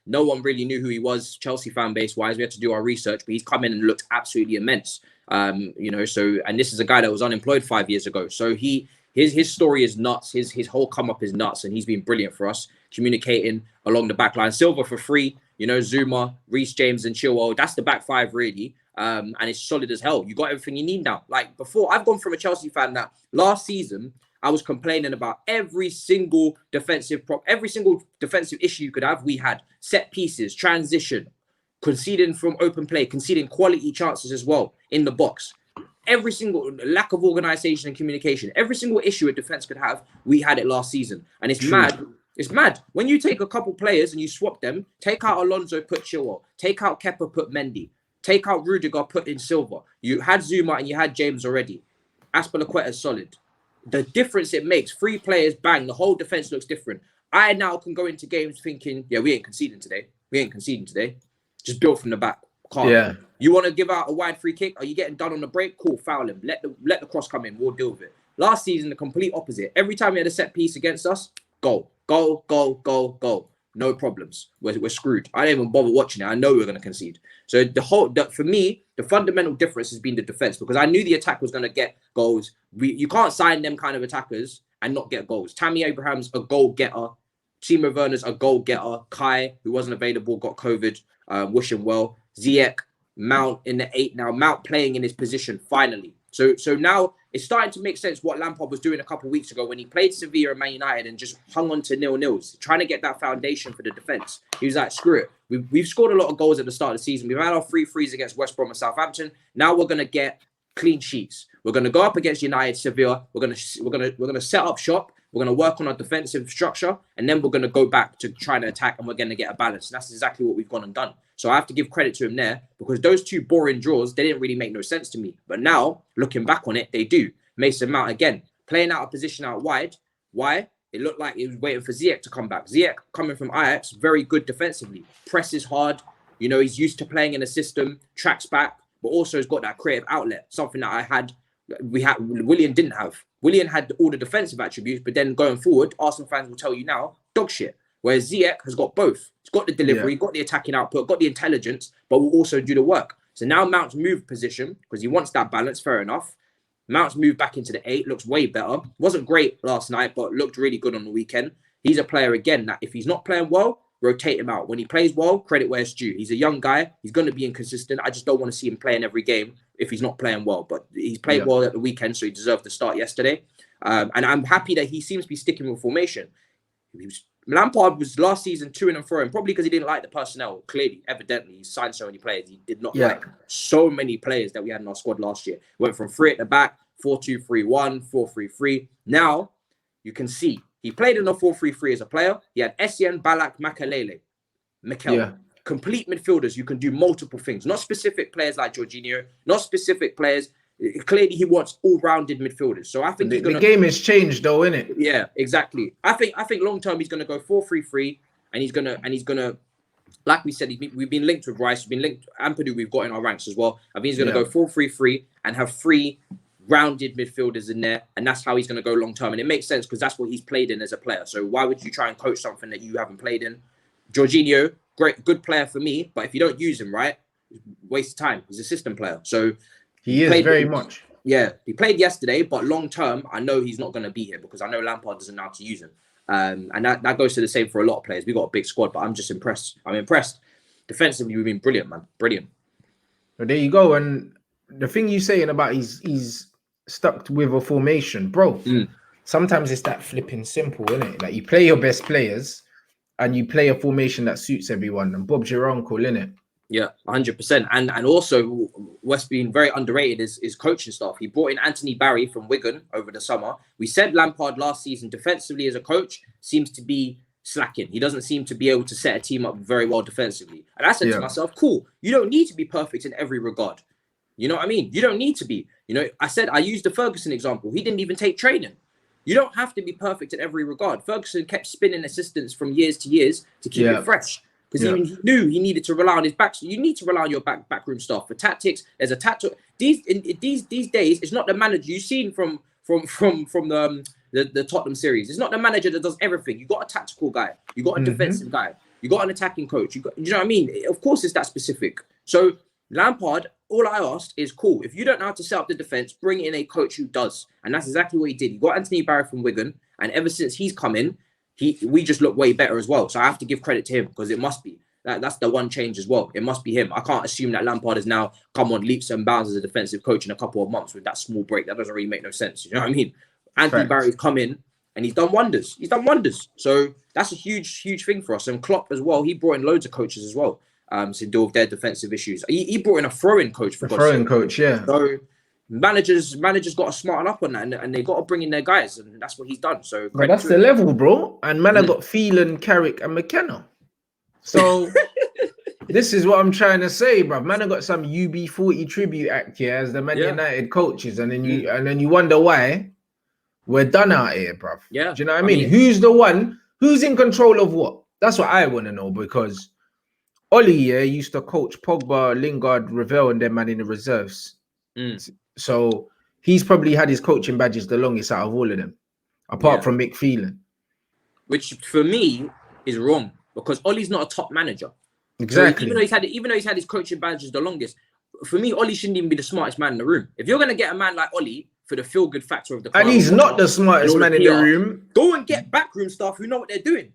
No one really knew who he was, Chelsea fan base wise. We had to do our research, but he's come in and looked absolutely immense. And this is a guy that was unemployed 5 years ago. So his story is nuts. His whole come up is nuts, and he's been brilliant for us, communicating along the back line. Silva for free, Zuma, Reece James, and Chilwell. That's the back 5 really. And it's solid as hell. You got everything you need now. Like before, I've gone from a Chelsea fan that last season I was complaining about every single defensive issue you could have. We had set pieces, transition, conceding from open play, conceding quality chances as well in the box. Every single lack of organization and communication, every single issue a defense could have, we had it last season. And it's mad. It's mad. When you take a couple players and you swap them, take out Alonso, put Chilwell, take out Kepa, put Mendy, take out Rudiger, put in Silva. You had Zuma and you had James already. Aspilicueta is solid. The difference it makes, 3 players, bang, the whole defense looks different. I now can go into games thinking, yeah, we ain't conceding today. Just build from the back. Calm. Yeah. You want to give out a wide free kick? Are you getting done on the break? Cool, foul him. Let the cross come in. We'll deal with it. Last season, the complete opposite. Every time we had a set piece against us, goal. No problems. We're screwed. I don't even bother watching it. I know we're going to concede. So for me, the fundamental difference has been the defense, because I knew the attack was going to get goals. You can't sign them kind of attackers and not get goals. Tammy Abraham's a goal getter. Timo Werner's a goal getter. Kai, who wasn't available, got COVID. Wish him well. Ziyech, Mount in the 8 now. Mount playing in his position finally. So now it's starting to make sense what Lampard was doing a couple of weeks ago when he played Sevilla and Man United and just hung on to 0-0s, trying to get that foundation for the defense. He was like, screw it. We've scored a lot of goals at the start of the season. We've had our 3-3s against West Brom and Southampton. Now we're going to get clean sheets. We're going to go up against United, Sevilla. We're going to set up shop. We're going to work on our defensive structure, and then we're going to go back to trying to attack, and we're going to get a balance. And that's exactly what we've gone and done. So I have to give credit to him there, because those 2 boring draws, they didn't really make no sense to me. But now, looking back on it, they do. Mason Mount, again, playing out of position out wide. Why? It looked like he was waiting for Ziyech to come back. Ziyech, coming from Ajax, very good defensively. Presses hard. You know, he's used to playing in a system, tracks back, but also has got that creative outlet, something that Willian didn't have. Willian had all the defensive attributes, but then going forward, Arsenal fans will tell you now, dog shit. Whereas Ziyech has got both. He's got the delivery, got the attacking output, got the intelligence, but will also do the work. So now Mount's moved position because he wants that balance, fair enough. Mount's moved back into the 8, looks way better. Wasn't great last night, but looked really good on the weekend. He's a player, again, that if he's not playing well, rotate him out. When he plays well, credit where it's due. He's a young guy. He's going to be inconsistent. I just don't want to see him playing every game if he's not playing well. But he's played well at the weekend, so he deserved to start yesterday. And I'm happy that he seems to be sticking with formation. Lampard was last season to and fro, probably because he didn't like the personnel. Clearly, evidently, he signed so many players. He did not like so many players that we had in our squad last year. Went from 3 at the back, 4-2-3-1, 4-3-3. Now, you can see, he played in a 4-3-3 as a player. He had Essien, Ballack, Mikel. Complete midfielders. You can do multiple things. Not specific players like Jorginho. Not specific players. Clearly, he wants all-rounded midfielders. So I think the game has changed, though, isn't it? Yeah, exactly. I think long term he's going to go 4-3-3, and he's gonna, like we said, we've been linked with Rice, we've been linked Ampadu. We've got in our ranks as well. I think he's going to go 4-3-3 and have 3 rounded midfielders in there, and that's how he's going to go long term. And it makes sense because that's what he's played in as a player. So why would you try and coach something that you haven't played in? Jorginho, good player for me, but if you don't use him right, waste of time. He's a system player, so. He is very much. Yeah, he played yesterday, but long term, I know he's not going to be here because I know Lampard doesn't know how to use him. And that goes to the same for a lot of players. We've got a big squad, but I'm just impressed. I'm impressed. Defensively, we've been brilliant, man. Brilliant. Well, there you go. And the thing you're saying about he's stuck with a formation, bro. Sometimes it's that flipping simple, isn't it? Like you play your best players and you play a formation that suits everyone. And Bob's your uncle, innit? Yeah, 100%. And also, what's been very underrated is coaching staff. He brought in Anthony Barry from Wigan over the summer. We said Lampard last season, defensively as a coach, seems to be slacking. He doesn't seem to be able to set a team up very well defensively. And I said to myself, cool, you don't need to be perfect in every regard. You know what I mean? You don't need to be. You know, I used the Ferguson example. He didn't even take training. You don't have to be perfect in every regard. Ferguson kept spinning assistants from years to years to keep it fresh. Because he knew he needed to rely on his back. So you need to rely on your backroom staff for tactics. There's a tactic. These days, it's not the manager you've seen from the Tottenham series. It's not the manager that does everything. You got a tactical guy. You got a defensive guy. You got an attacking coach. You know what I mean? Of course, it's that specific. So Lampard, all I asked is, cool, if you don't know how to set up the defense, bring in a coach who does. And that's exactly what he did. He got Anthony Barry from Wigan. And ever since he's come in, we just look way better as well. So I have to give credit to him because it must be. That's the one change as well. It must be him. I can't assume that Lampard has now come on leaps and bounds as a defensive coach in a couple of months with that small break. That doesn't really make no sense. You know what I mean? Anthony Facts. Barry's come in and he's done wonders. He's done wonders. So that's a huge thing for us. And Klopp as well, he brought in loads of coaches as well to deal with their defensive issues. He brought in a throwing coach for God's sake. Coach, yeah. So managers got to smarten up on that, and they got to bring in their guys, and that's what he's done. So but that's the level, bro. And man, I got Phelan, Carrick, and McKenna. So this is what I'm trying to say, bro. Man, I got some UB40 tribute act here as the Man United coaches, and then you wonder why we're done out here, bro. Yeah, do you know what I mean? Who's the one? Who's in control of what? That's what I want to know, because Ollie used to coach Pogba, Lingard, Ravel, and them man in the reserves. So he's probably had his coaching badges the longest out of all of them, apart from Mick Phelan. Which for me is wrong, because Ollie's not a top manager. Exactly. So even though he's had his coaching badges the longest, for me, Ollie shouldn't even be the smartest man in the room. If you're gonna get a man like Ollie for the feel-good factor of the club, and he's not the smartest man in the room, go and get backroom staff who know what they're doing.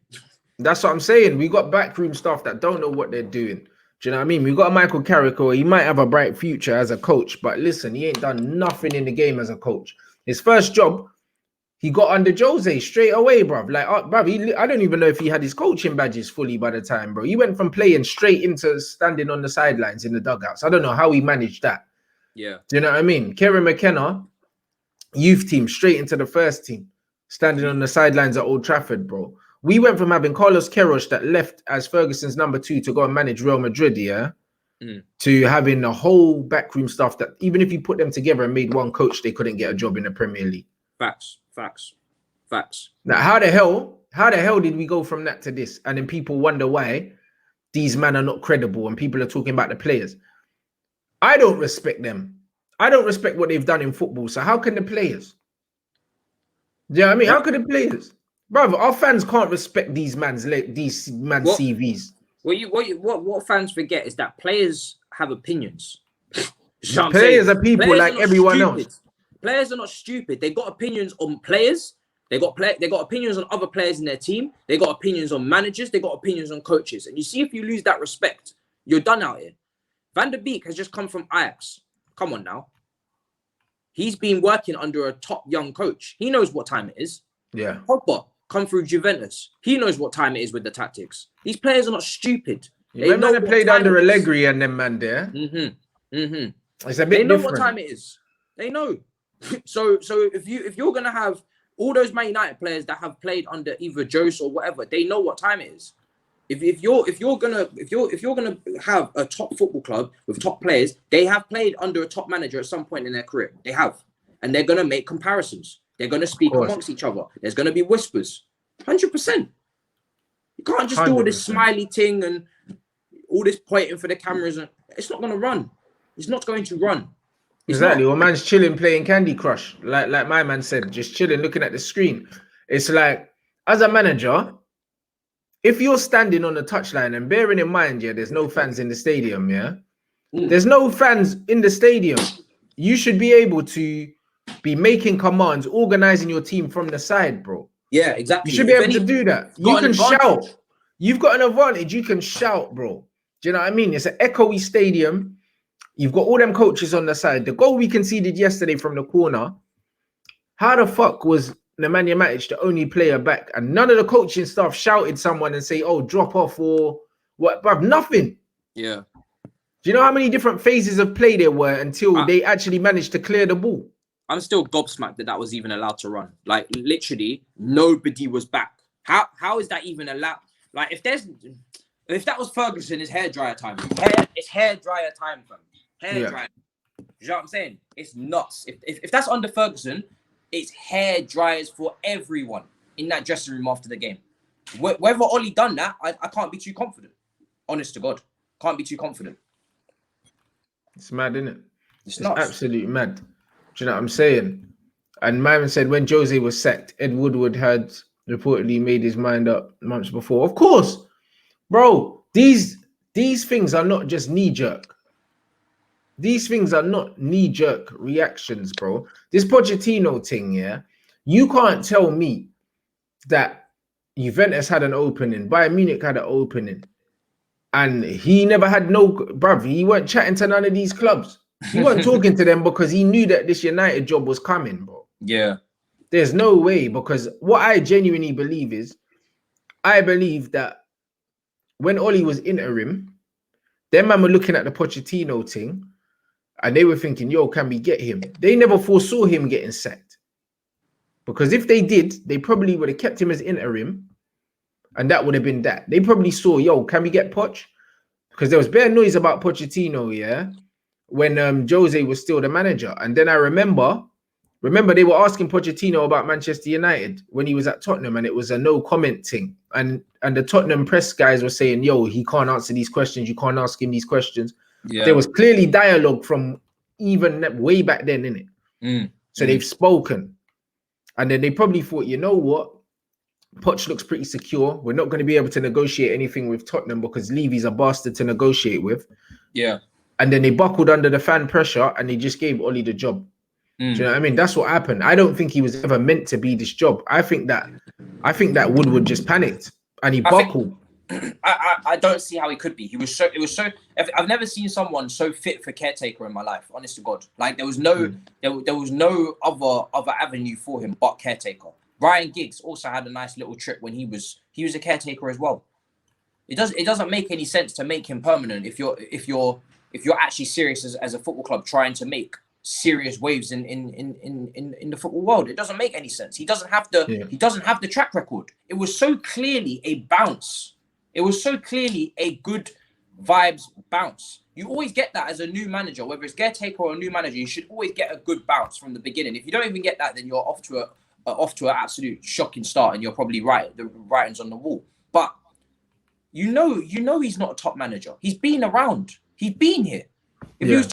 That's what I'm saying. We got backroom staff that don't know what they're doing. Do you know what I mean? We got a Michael Carrick, or he might have a bright future as a coach, but listen, he ain't done nothing in the game as a coach. His first job, he got under Jose straight away, bruv. Like, bruv, I don't even know if he had his coaching badges fully by the time, bro. He went from playing straight into standing on the sidelines in the dugouts. I don't know how he managed that. Yeah. Do you know what I mean? Kieran McKenna, youth team, straight into the first team, standing on the sidelines at Old Trafford, bro. We went from having Carlos Queiroz that left as Ferguson's number 2 to go and manage Real Madrid, to having a whole backroom staff that even if you put them together and made one coach, they couldn't get a job in the Premier League. Facts. Now, how the hell did we go from that to this? And then people wonder why these men are not credible and people are talking about the players. I don't respect them. I don't respect what they've done in football. So how can the players? Do you know what I mean? How can the players? Brother, our fans can't respect these man's CVs. What fans forget is that players have opinions. Players are people like everyone else. Players are not stupid. They got opinions on players. They got opinions on other players in their team. They got opinions on managers. They got opinions on coaches. And you see, if you lose that respect, you're done out here. Van der Beek has just come from Ajax. Come on now. He's been working under a top young coach. He knows what time it is. Yeah. Pogba come through Juventus. He knows what time it is with the tactics. These players are not stupid. They know they played under Allegri and them man there. It's a bit different. They know what time it is. They know. So if you're gonna have all those Man United players that have played under either Jose or whatever, they know what time it is. If you're gonna have a top football club with top players, they have played under a top manager at some point in their career. They have, and they're gonna make comparisons. They're gonna speak amongst each other. There's gonna be whispers. 100%. You can't just do all this smiley thing and all this pointing for the cameras, and it's not gonna run. It's not going to run. Exactly. Well, man's chilling, playing Candy Crush, like my man said, just chilling, looking at the screen. It's like, as a manager, if you're standing on the touchline and bearing in mind, there's no fans in the stadium, there's no fans in the stadium. You should be able to be making commands, organizing your team from the side, bro. Yeah, exactly. You should be able to do that. You can shout. You've got an advantage. You can shout, bro. Do you know what I mean? It's an echoey stadium. You've got all them coaches on the side. The goal we conceded yesterday from the corner, how the fuck was Nemanja Matic the only player back? And none of the coaching staff shouted someone and say, oh, drop off or what, bruv, nothing. Yeah. Do you know how many different phases of play there were until they actually managed to clear the ball? I'm still gobsmacked that was even allowed to run. Like, literally, nobody was back. How is that even allowed? Like, if that was Ferguson, it's hairdryer time. It's hairdryer time, fam. Hairdryer. You know what I'm saying? It's nuts. If that's under Ferguson, it's hair dryers for everyone in that dressing room after the game. Whether Ollie done that, I can't be too confident. Honest to God, can't be too confident. It's mad, isn't it? It's absolutely mad. Do you know what I'm saying? And Myron said when Jose was sacked, Ed Woodward had reportedly made his mind up months before. Of course, bro. These things are not just knee-jerk. These things are not knee-jerk reactions, bro. This Pochettino thing, you can't tell me that Juventus had an opening, Bayern Munich had an opening, and he never had bruv, he weren't chatting to none of these clubs. He weren't talking to them because he knew that this United job was coming, bro. Yeah. There's no way, because what I genuinely believe is, I believe that when Oli was interim, them man were looking at the Pochettino thing and they were thinking, yo, can we get him? They never foresaw him getting sacked. Because if they did, they probably would have kept him as interim and that would have been that. They probably saw, yo, can we get Poch? Because there was bare noise about Pochettino, yeah, when Jose was still the manager. And then I remember they were asking Pochettino about Manchester United when he was at Tottenham, and it was a no comment thing. And the Tottenham press guys were saying, yo, he can't answer these questions. You can't ask him these questions. Yeah. There was clearly dialogue from even way back then, innit? So they've spoken. And then they probably thought, you know what? Poch looks pretty secure. We're not going to be able to negotiate anything with Tottenham because Levy's a bastard to negotiate with. Yeah. And then they buckled under the fan pressure and they just gave Oli the job. Do you know what I mean? That's what happened. I don't think he was ever meant to be this job. I think that Woodward just panicked and he buckled. I don't see how he could be. It was so. I've never seen someone so fit for caretaker in my life. Honest to God, like there was no other avenue for him but caretaker. Ryan Giggs also had a nice little trip when he was a caretaker as well. It doesn't make any sense to make him permanent if you're actually serious as a football club trying to make serious waves in the football world. It doesn't make any sense. He doesn't have the track record. It was so clearly a bounce. It was so clearly a good vibes bounce. You always get that as a new manager, whether it's caretaker or a new manager. You should always get a good bounce from the beginning. If you don't even get that, then you're off to an absolute shocking start, and you're probably right. The writing's on the wall. But you know he's not a top manager. He's been around. He's been here. If he was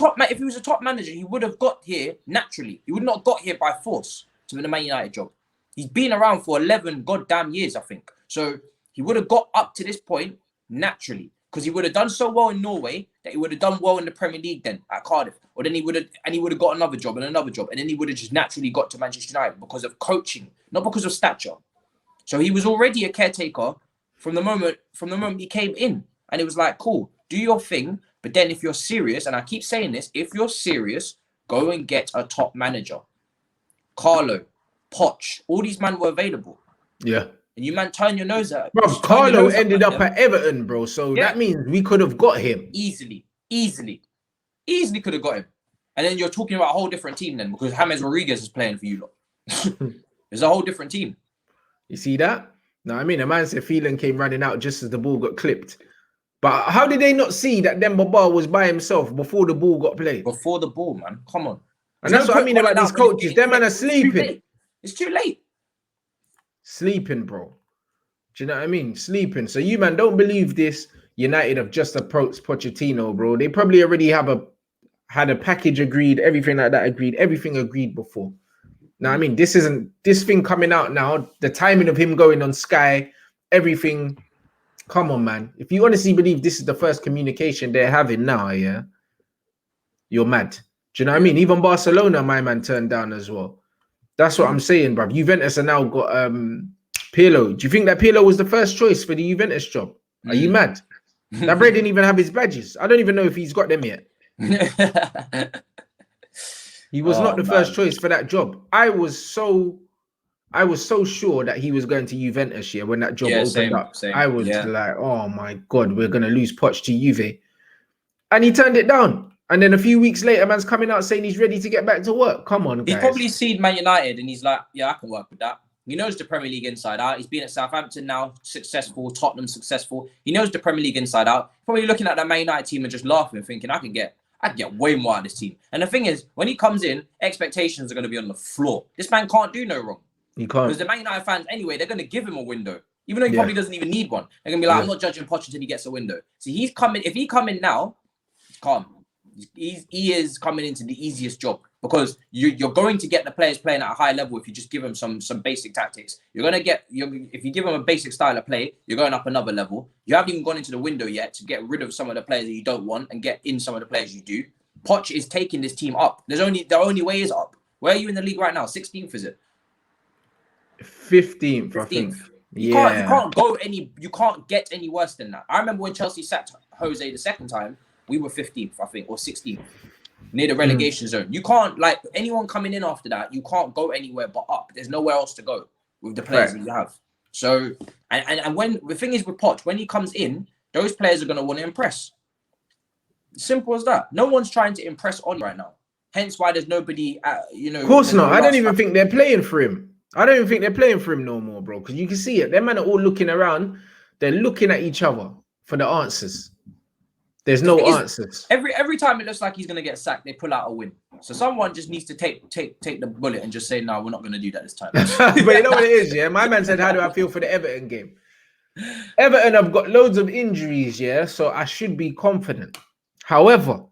a top manager, he would have got here naturally. He would not have got here by force to the Man United job. He's been around for 11 goddamn years, I think. So he would have got up to this point naturally, because he would have done so well in Norway that he would have done well in the Premier League then at Cardiff, or then he would have got another job, and then he would have just naturally got to Manchester United because of coaching, not because of stature. So he was already a caretaker from the moment he came in, and it was like, cool, do your thing. But then if you're serious, and I keep saying this, if you're serious, go and get a top manager. Carlo, Poch, all these men were available. Yeah. And you man turn your nose at. Bro, Carlo ended up at Everton, bro. So that means we could have got him. Easily could have got him. And then you're talking about a whole different team then, because James Rodriguez is playing for you lot. It's a whole different team. You see that? No, I mean, a man said Phelan came running out just as the ball got clipped. But how did they not see that Demba Ba was by himself before the ball got played? Before the ball, man. Come on. And that's what I mean about these coaches. Them man are sleeping. It's too late. Sleeping, bro. Do you know what I mean? Sleeping. So you, man, don't believe this. United have just approached Pochettino, bro. They probably already had a package agreed, everything like that agreed, everything agreed before. Now, I mean, this thing coming out now, the timing of him going on Sky, everything. Come on, man. If you honestly believe this is the first communication they're having now, yeah, you're mad. Do you know what I mean? Even Barcelona, my man, turned down as well. That's what I'm saying, bruv. Juventus are now got Pirlo. Do you think that Pirlo was the first choice for the Juventus job? Are you mad? That boy didn't even have his badges. I don't even know if he's got them yet. He was not the first choice for that job. I was so sure that he was going to Juventus here when that job opened up. I was like, oh my God, we're going to lose Poch to Juve. And he turned it down. And then a few weeks later, man's coming out saying he's ready to get back to work. Come on, guys. He's probably seen Man United and he's like, yeah, I can work with that. He knows the Premier League inside out. He's been at Southampton now, successful. Tottenham, successful. He knows the Premier League inside out. Probably looking at that Man United team and just laughing, thinking, I can get way more out of this team. And the thing is, when he comes in, expectations are going to be on the floor. This man can't do no wrong. He can't. Because the Man United fans, anyway, they're going to give him a window. Even though he probably doesn't even need one. They're going to be like, I'm not judging Poch until he gets a window. So he's coming. If he come in now, calm. He is coming into the easiest job, because you're going to get the players playing at a high level if you just give them some basic tactics. You're going to get, if you give them a basic style of play, you're going up another level. You haven't even gone into the window yet to get rid of some of the players that you don't want and get in some of the players you do. Poch is taking this team up. The only way is up. Where are you in the league right now? 16th, is it? 15th, I think. You can't get any worse than that. I remember when Chelsea sacked Jose the second time, we were 15th, I think, or 16th. near the relegation zone. You can't, like, anyone coming in after that, you can't go anywhere but up. There's nowhere else to go with the players that you have. So, and when the thing is with Poch, when he comes in, those players are going to want to impress. Simple as that. No one's trying to impress Oli right now. Hence why there's nobody, Of course not. I don't even think they're playing for him. I don't even think they're playing for him no more, bro. Because you can see it. Them men are all looking around. They're looking at each other for the answers. There's no answers. Every time it looks like he's going to get sacked, they pull out a win. So someone just needs to take the bullet and just say, no, we're not going to do that this time. But you know what it is, yeah? My man said, how do I feel for the Everton game? Everton have got loads of injuries, yeah? So I should be confident. However,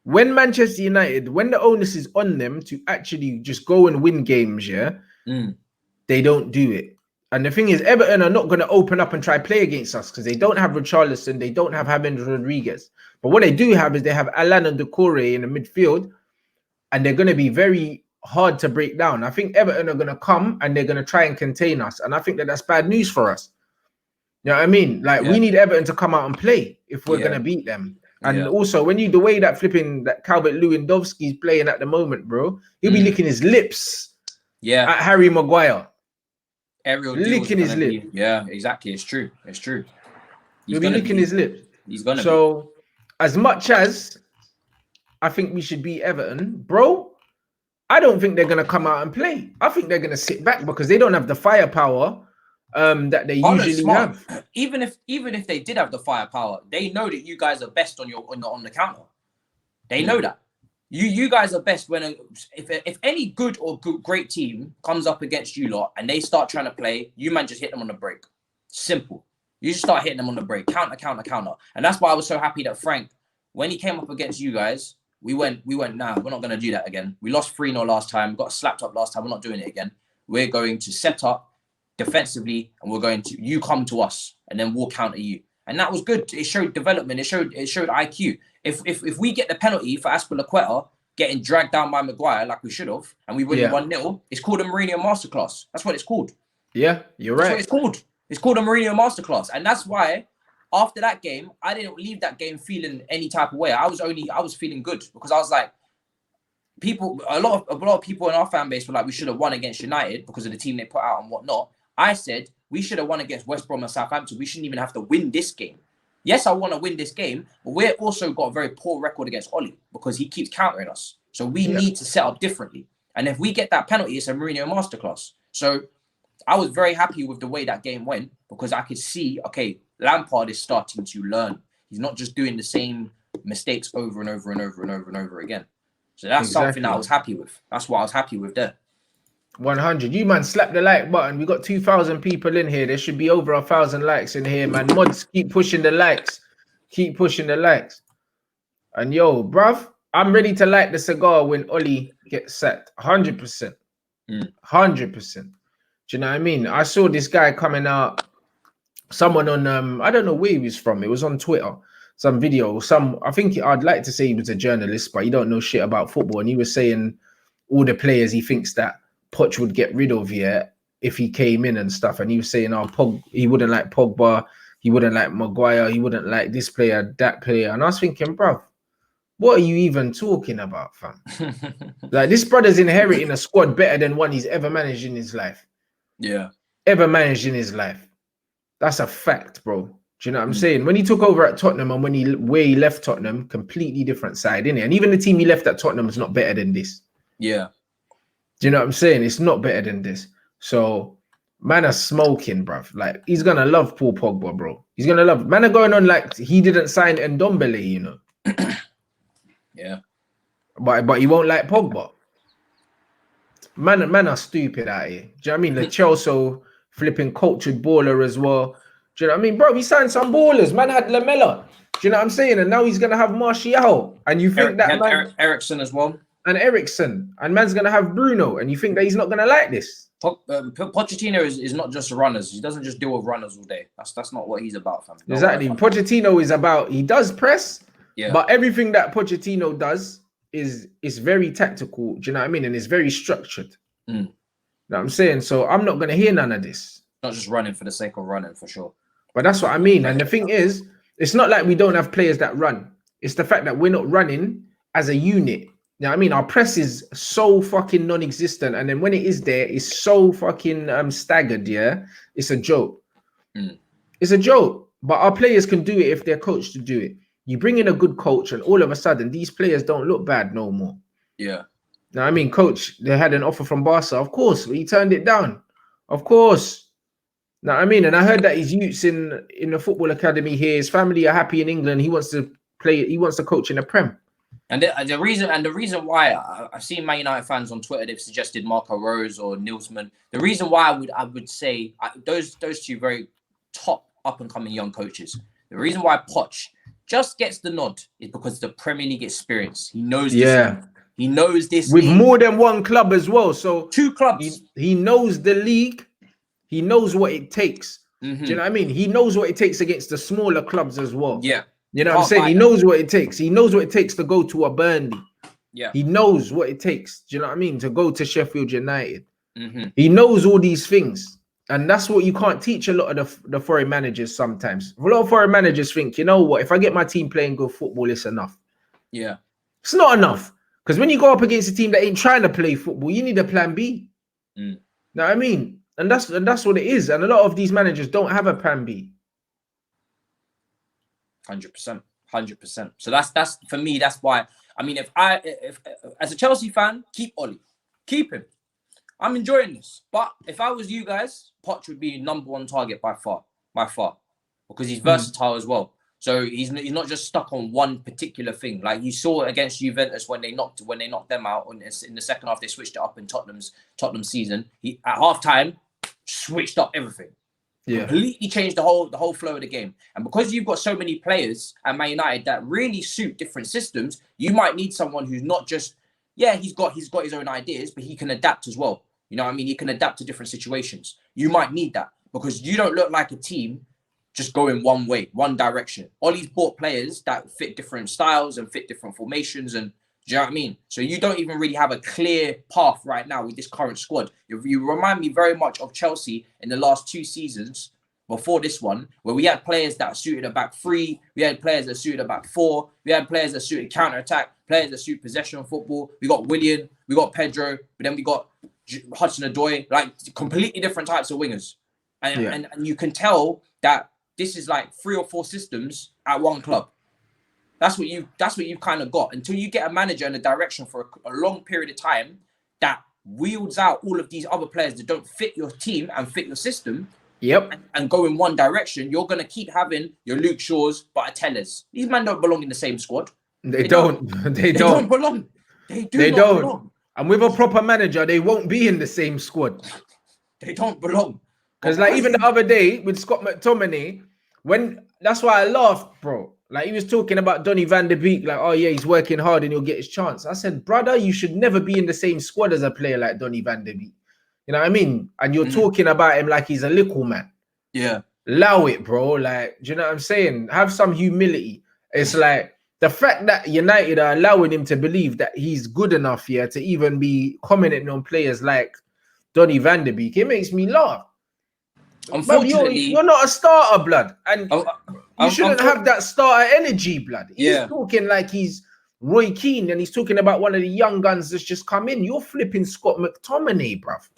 when Manchester United, when the onus is on them to actually just go and win games, yeah, they don't do it. And the thing is, Everton are not going to open up and try play against us because they don't have Richarlison, they don't have James Rodriguez. But what they do have is they have Alan and Doucouré in the midfield, and they're going to be very hard to break down. I think Everton are going to come and they're going to try and contain us. And I think that that's bad news for us. You know what I mean? Like, we need Everton to come out and play if we're going to beat them. And also, when the way that Calvert Lewandowski's playing at the moment, bro, he'll be licking his lips at Harry Maguire. Licking his lip. Yeah, exactly. It's true. It's true. He'll be licking his lips. He's gonna. So, as much as I think we should beat Everton, bro, I don't think they're gonna come out and play. I think they're gonna sit back because they don't have the firepower that they usually have. Even if they did have the firepower, they know that you guys are best on the counter. They know that. You guys are best when if any good or great team comes up against you lot and they start trying to play, you man just hit them on the break. Simple. You just start hitting them on the break. Counter. And that's why I was so happy that Frank, when he came up against you guys, we went, nah, we're not going to do that again. We lost 3-0 last time, got slapped up last time. We're not doing it again. We're going to set up defensively and we're going to, you come to us and then we'll counter you. And that was good. It showed development. It showed IQ. If we get the penalty for Azpilicueta getting dragged down by Maguire like we should have, and we win 1-0, it's called a Mourinho masterclass. That's what it's called. Yeah, you're right. That's what it's called. It's called a Mourinho masterclass, and that's why after that game, I didn't leave that game feeling any type of way. I was feeling good because I was like, a lot of people in our fan base were like, we should have won against United because of the team they put out and whatnot. I said we should have won against West Brom and Southampton. We shouldn't even have to win this game. Yes, I want to win this game, but we're also got a very poor record against Oli because he keeps countering us. So we need to set up differently. And if we get that penalty, it's a Mourinho masterclass. So I was very happy with the way that game went because I could see, okay, Lampard is starting to learn. He's not just doing the same mistakes over and over and over and over and over again. So that's something that I was happy with. That's what I was happy with there. 100. You, man, slap the like button. We got 2,000 people in here. There should be over 1,000 likes in here, man. Mods, keep pushing the likes. Keep pushing the likes. And yo, bruv, I'm ready to light the cigar when Oli gets sacked. 100%. 100%. Do you know what I mean? I saw this guy coming out. Someone on, I don't know where he was from. It was on Twitter. Some video. I think I'd like to say he was a journalist, but he don't know shit about football. And he was saying all the players he thinks that Poch would get rid of if he came in and stuff. And he was saying, he wouldn't like Pogba, he wouldn't like Maguire, he wouldn't like this player, that player. And I was thinking, bro, what are you even talking about, fam? Like, this brother's inheriting a squad better than one he's ever managed in his life. Yeah. Ever managed in his life. That's a fact, bro. Do you know what I'm saying? When he took over at Tottenham and where he left Tottenham, completely different side, innit? And even the team he left at Tottenham is not better than this. Yeah. Do you know what I'm saying? It's not better than this. So, man are smoking, bruv. Like, he's going to love Paul Pogba, bro. He's going to love... Man are going on like he didn't sign Ndombele, you know? Yeah. But he won't like Pogba. Man are stupid out here. Do you know what I mean? The Chelsea flipping cultured baller as well. Do you know what I mean? Bro, he signed some ballers. Man had Lamella. Do you know what I'm saying? And now he's going to have Martial. And you think Ericsson as well. And Ericsson, and man's gonna have Bruno, and you think that he's not gonna like this? Pochettino is not just runners. He doesn't just deal with runners all day. That's not what he's about, fam. Exactly. Pochettino is about, he does press, but everything that Pochettino does is very tactical. Do you know what I mean? And it's very structured. You know what I'm saying? So I'm not gonna hear none of this. Not just running for the sake of running, for sure. But that's what I mean. And the thing is, it's not like we don't have players that run. It's the fact that we're not running as a unit. You know what I mean? Our press is so fucking non-existent, and then when it is there, it's so fucking staggered. Yeah, it's a joke. It's a joke. But our players can do it if they're coached to do it. You bring in a good coach, and all of a sudden, these players don't look bad no more. Yeah. Now, I mean, coach, they had an offer from Barca, of course, but he turned it down. Of course. Now, I mean, and I heard that his youths in the football academy here, his family are happy in England. He wants to play. He wants to coach in the Prem. And the reason why I've seen Man United fans on Twitter, they've suggested Marco Rose or Nilsman. The reason why I would say those two very top up and coming young coaches. The reason why Poch just gets the nod is because of the Premier League experience. He knows this. Yeah. He knows this with league. More than one club as well. So 2 clubs. He knows the league. He knows what it takes. Do you know what I mean? He knows what it takes against the smaller clubs as well. Yeah. You know what I'm saying? He knows what it takes. He knows what it takes to go to a Burnley. Yeah. He knows what it takes. Do you know what I mean? To go to Sheffield United. He knows all these things. And that's what you can't teach a lot of the foreign managers sometimes. A lot of foreign managers think, you know what? If I get my team playing good football, it's enough. Yeah. It's not enough. Because when you go up against a team that ain't trying to play football, you need a plan B. Know what I mean? And that's what it is. And a lot of these managers don't have a plan B. 100%. So that's for me. That's why. I mean, if as a Chelsea fan, keep Oli, keep him. I'm enjoying this. But if I was you guys, Poch would be #1 target by far, because he's versatile as well. So he's not just stuck on one particular thing. Like you saw against Juventus when they knocked them out in the second half, they switched it up in Tottenham season. He at halftime switched up everything. Yeah. Completely changed the whole flow of the game. And because you've got so many players at Man United that really suit different systems, you might need someone who's not just, he's got his own ideas, but he can adapt as well. You know what I mean? He can adapt to different situations. You might need that because you don't look like a team just going one way, one direction. Ollie's bought players that fit different styles and fit different formations, and do you know what I mean? So you don't even really have a clear path right now with this current squad. You remind me very much of Chelsea in the last 2 seasons before this one, where we had players that suited a back 3, we had players that suited a back 4, we had players that suited counter-attack, players that suit possession football. We got Willian, we got Pedro, but then we got Hudson-Odoi, like completely different types of wingers. And you can tell that this is like 3 or 4 systems at one club. That's what you've kind of got until you get a manager and a direction for a long period of time that wields out all of these other players that don't fit your team and fit your system. Yep. And go in one direction. You're gonna keep having your Luke Shaws, Balotellis. These men don't belong in the same squad. They don't. They don't belong. They don't belong. And with a proper manager, they won't be in the same squad. They don't belong. Because like even the other day with Scott McTominay, that's why I laughed, bro. Like he was talking about Donny van de Beek, like, oh yeah, he's working hard and he'll get his chance. I said, brother, you should never be in the same squad as a player like Donny van de Beek. You know what I mean? And you're talking about him like he's a little man. Yeah. Allow it, bro. Like, do you know what I'm saying? Have some humility. It's like the fact that United are allowing him to believe that he's good enough here to even be commenting on players like Donny van de Beek, it makes me laugh. Unfortunately, you're not a starter, blood, and you shouldn't have that starter energy, blood. He's talking like he's Roy Keane, and he's talking about one of the young guns that's just come in. You're flipping Scott McTominay, bruv.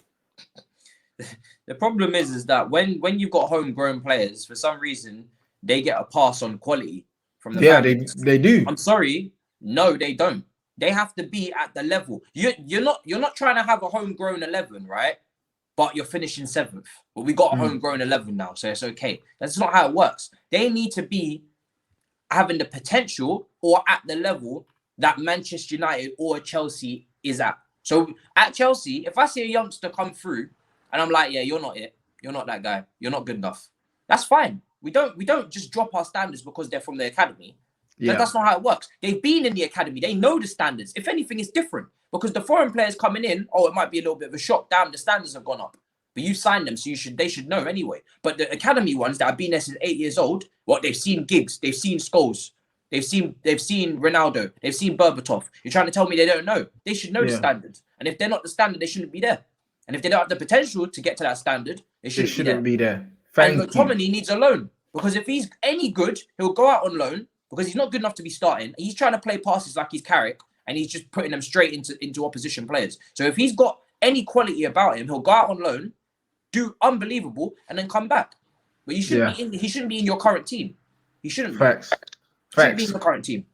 The problem is that when you've got homegrown players, for some reason they get a pass on quality from the fans. they do. I'm sorry, no, they don't. They have to be at the level. You're not trying to have a homegrown 11, right? But you're finishing 7th. But we got a homegrown 11 now, so it's okay. That's not how it works. They need to be having the potential or at the level that Manchester United or Chelsea is at. So at Chelsea, if I see a youngster come through and I'm like, yeah, you're not it. You're not that guy. You're not good enough. That's fine. We don't just drop our standards because they're from the academy. Yeah. That's not how it works. They've been in the academy. They know the standards. If anything, it's different. Because the foreign players coming in, it might be a little bit of a shock. Damn, the standards have gone up. But you signed them, so they should know anyway. But the academy ones that have been there since 8 years old, they've seen Giggs, they've seen Scholes, they've seen Ronaldo, they've seen Berbatov. You're trying to tell me they don't know? They should know the standards. And if they're not the standard, they shouldn't be there. And if they don't have the potential to get to that standard, they shouldn't be there. Thank and McTominay needs a loan. Because if he's any good, he'll go out on loan. because he's not good enough to be starting. He's trying to play passes like he's Carrick, and he's just putting them straight into opposition players. So if he's got any quality about him, he'll go out on loan, do unbelievable, and then come back. But he shouldn't be in your current team. He shouldn't be. Facts. Shouldn't be in the current team.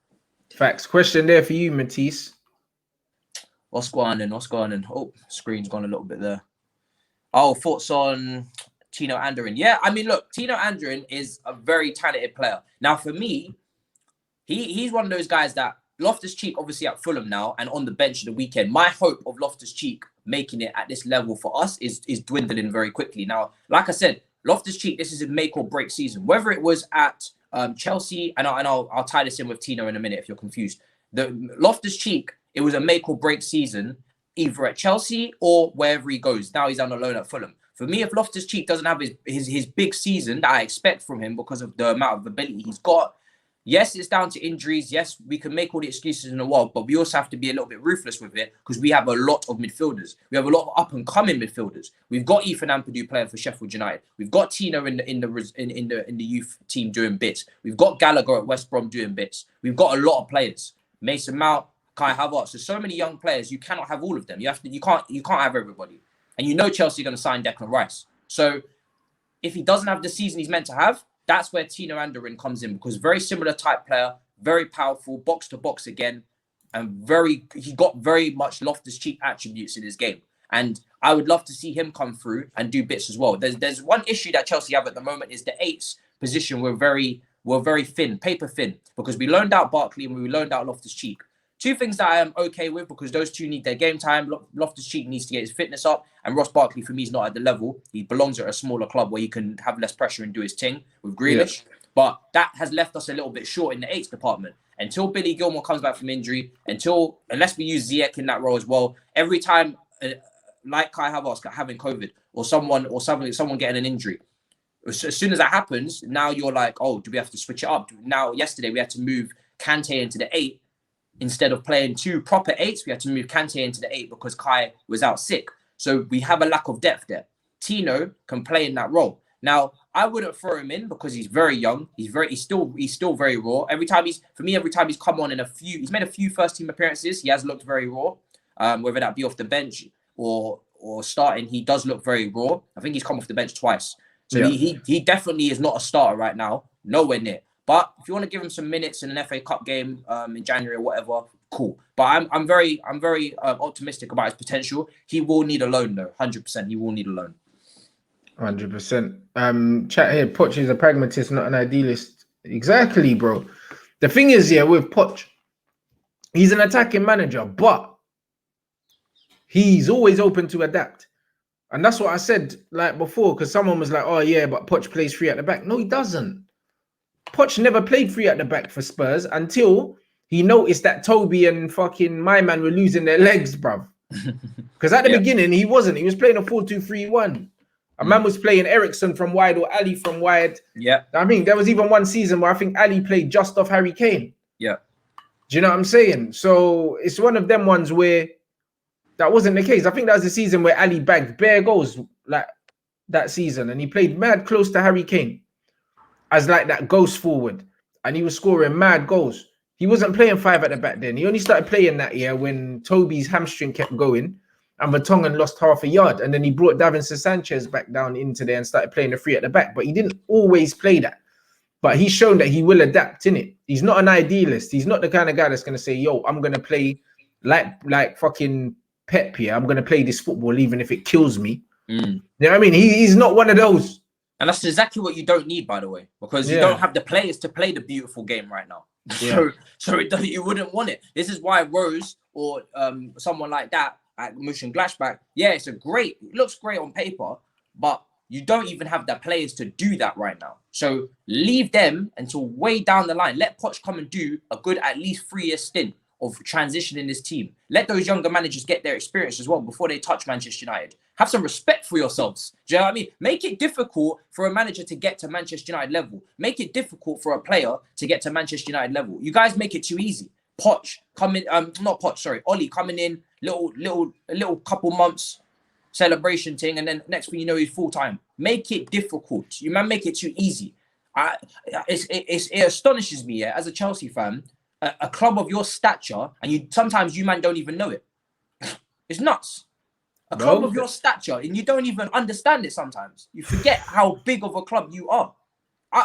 Facts. Question there for you, Matisse. What's going on? Oh, screen's gone a little bit there. Oh, thoughts on Tino Anderin? Yeah, I mean, look, Tino Anderin is a very talented player. Now, for me, he's one of those guys that Loftus-Cheek obviously at Fulham now and on the bench of the weekend. My hope of Loftus-Cheek making it at this level for us is dwindling very quickly. Now, like I said, Loftus-Cheek, this is a make or break season. Whether it was at Chelsea, and I'll tie this in with Tino in a minute if you're confused. The Loftus-Cheek, it was a make or break season, either at Chelsea or wherever he goes. Now he's on a loan at Fulham. For me, if Loftus-Cheek doesn't have his big season that I expect from him because of the amount of ability he's got, yes, it's down to injuries. Yes, we can make all the excuses in the world, but we also have to be a little bit ruthless with it because we have a lot of midfielders. We have a lot of up-and-coming midfielders. We've got Ethan Ampadu playing for Sheffield United. We've got Tino in the youth team doing bits. We've got Gallagher at West Brom doing bits. We've got a lot of players. Mason Mount, Kai Havertz. So many young players. You cannot have all of them. You can't have everybody. And you know Chelsea are going to sign Declan Rice. So if he doesn't have the season he's meant to have, that's where Tino Anderin comes in, because very similar type player, very powerful, box to box again, and he got very much Loftus-Cheek attributes in his game. And I would love to see him come through and do bits as well. There's one issue that Chelsea have at the moment is the eights position. We're very thin, paper thin, because we loaned out Barkley and we loaned out Loftus-Cheek. Two things that I am okay with, because those two need their game time. Loftus-Cheek needs to get his fitness up, and Ross Barkley, for me, is not at the level. He belongs at a smaller club where he can have less pressure and do his thing with Grealish. Yeah. But that has left us a little bit short in the eights department. Until Billy Gilmore comes back from injury, unless we use Ziyech in that role as well, every time, like Kai Havertz having COVID or someone getting an injury, as soon as that happens, now you're like, oh, do we have to switch it up? Now, yesterday, we had to move Kante into the 8. Instead of playing two proper 8s, we had to move Kante into the 8 because Kai was out sick. So we have a lack of depth there. Tino can play in that role. Now, I wouldn't throw him in because he's very young. He's still very raw. Every time he's come on he's made a few first team appearances. He has looked very raw. Whether that be off the bench or starting, he does look very raw. I think he's come off the bench twice. So yeah. He definitely is not a starter right now. Nowhere near. But if you want to give him some minutes in an FA Cup game in January or whatever, cool. But I'm very optimistic about his potential. He will need a loan though, 100%. He will need a loan. 100%. Chat here. Poch is a pragmatist, not an idealist. Exactly, bro. The thing is, with Poch, he's an attacking manager, but he's always open to adapt. And that's what I said like before, because someone was like, "Oh yeah, but Poch plays free at the back." No, he doesn't. Poch never played free at the back for Spurs until he noticed that Toby and fucking my man were losing their legs, bruv. Because at the beginning, he wasn't. He was playing a 4-2-3-1. A man was playing Ericsson from wide or Ali from wide. Yeah. I mean, there was even one season where I think Ali played just off Harry Kane. Yeah. Do you know what I'm saying? So it's one of them ones where that wasn't the case. I think that was the season where Ali bagged bare goals like that season. And he played mad close to Harry Kane as like that ghost forward, and he was scoring mad goals. He wasn't playing 5 at the back then. He only started playing that year when Toby's hamstring kept going and Vertonghen lost half a yard, and then he brought Davinson Sanchez back down into there and started playing the 3 at the back. But he didn't always play that. But he's shown that he will adapt, innit? He's not an idealist. He's not the kind of guy that's going to say, yo, I'm going to play like fucking Pep here. I'm going to play this football even if it kills me. You know what I mean? He's not one of those. And that's exactly what you don't need, by the way, because you don't have the players to play the beautiful game right now. Yeah. So you wouldn't want it. This is why Rose or someone like that at Mönchengladbach, it looks great on paper, but you don't even have the players to do that right now. So leave them until way down the line. Let Poch come and do a good at least 3-year stint of transitioning this team. Let those younger managers get their experience as well before they touch Manchester United. Have some respect for yourselves. Do you know what I mean? Make it difficult for a manager to get to Manchester United level. Make it difficult for a player to get to Manchester United level. You guys make it too easy. Poch coming, Ollie coming in, little couple months celebration thing, and then next thing you know, he's full time. Make it difficult. You man, make it too easy. It astonishes me, yeah, as a Chelsea fan, a club of your stature, and sometimes you man don't even know it. It's nuts. A club of your stature, and you don't even understand it sometimes. You forget how big of a club you are.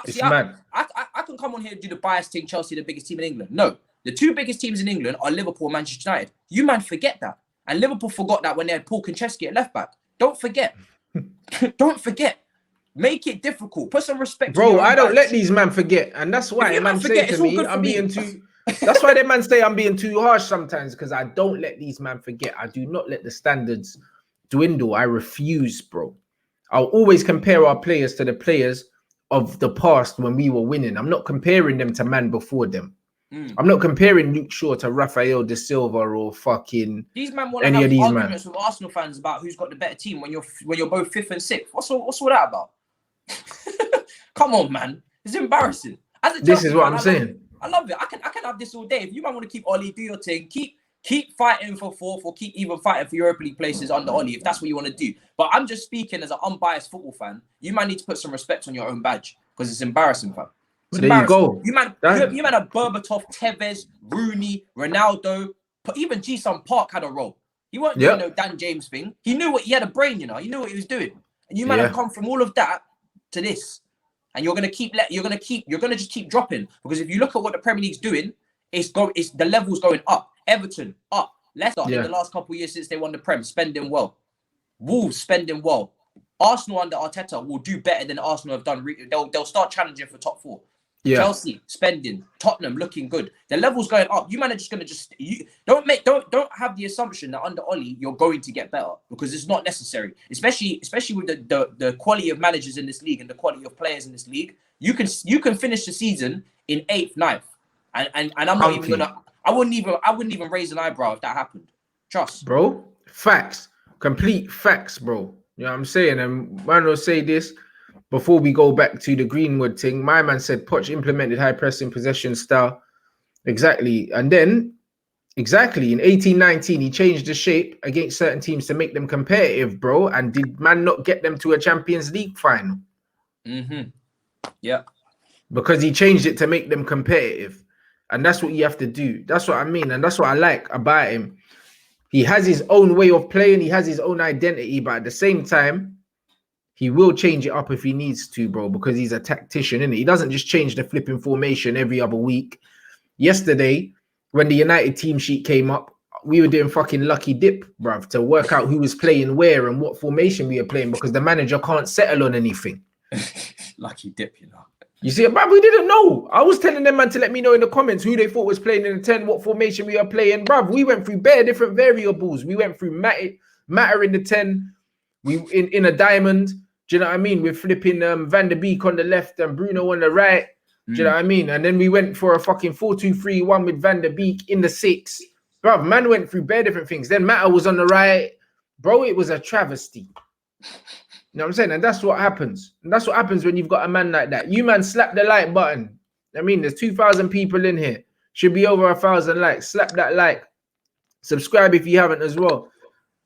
It's mad. I can come on here and do the bias thing, Chelsea, the biggest team in England. No, the two biggest teams in England are Liverpool and Manchester United. You man forget that. And Liverpool forgot that when they had Paul Konchesky at left back. Don't forget. Don't forget. Make it difficult. Put some respect. Bro, I don't let these man forget. And that's why man say to me, I'm being too... That's why they man say I'm being too harsh sometimes, because I don't let these man forget. I do not let the standards dwindle. I refuse, bro. I'll always compare our players to the players of the past when we were winning. I'm not comparing them to man before them. I'm not comparing Luke Shaw to Rafael De Silva or fucking these men want to have arguments with Arsenal fans about who's got the better team when you're both fifth and sixth. What's all that about? Come on, man. It's embarrassing. This is what I'm saying. I love it. I can have this all day. If you man want to keep Ollie, do your thing. Keep fighting for fourth, or keep even fighting for Europa League places under Ollie, if that's what you want to do. But I'm just speaking as an unbiased football fan. You man need to put some respect on your own badge, because it's embarrassing, fam. Well, there you go. You man have Berbatov, Tevez, Rooney, Ronaldo, but even Ji-Sung Park had a role. He wasn't doing no Dan James thing. He knew he had a brain, you know. He knew what he was doing. And you man have come from all of that to this. And you're gonna just keep dropping, because if you look at what the Premier League's doing, the level's going up. Everton up. Leicester in the last couple of years since they won the Prem, spending well. Wolves spending well. Arsenal under Arteta will do better than Arsenal have done. They'll start challenging for top 4. Yeah. Chelsea spending, Tottenham looking good. The level's going up. You man are just gonna don't have the assumption that under Ollie you're going to get better, because it's not necessary. Especially with the quality of managers in this league and the quality of players in this league. You can finish the season in 8th, 9th, and I'm not even gonna. I wouldn't even raise an eyebrow if that happened. Trust, bro. Facts, complete facts, bro. You know what I'm saying? And man will say this. Before we go back to the Greenwood thing, my man said Poch implemented high pressing possession style. Exactly. And then, in 18-19, he changed the shape against certain teams to make them competitive, bro. And did man not get them to a Champions League final? Yeah. Because he changed it to make them competitive. And that's what you have to do. That's what I mean. And that's what I like about him. He has his own way of playing. He has his own identity. But at the same time, he will change it up if he needs to, bro, because he's a tactician, innit? He doesn't just change the flipping formation every other week. Yesterday, when the United team sheet came up, we were doing fucking lucky dip, bruv, to work out who was playing where and what formation we were playing, because the manager can't settle on anything. Lucky dip, you know. You see, bruv, we didn't know. I was telling them, man, to let me know in the comments who they thought was playing in the 10, what formation we are playing. Bruv, we went through bare different variables. We went through Matter in the 10, we in a diamond. Do you know what I mean? We're flipping Van der Beek on the left and Bruno on the right. Do you know what I mean? And then we went for a fucking 4-2-3-1 with Van der Beek in the 6. Bro, man went through bare different things. Then Matter was on the right. Bro, it was a travesty. You know what I'm saying? And that's what happens. And that's what happens when you've got a man like that. You, man, slap the like button. I mean, there's 2,000 people in here. Should be over 1,000 likes. Slap that like. Subscribe if you haven't as well.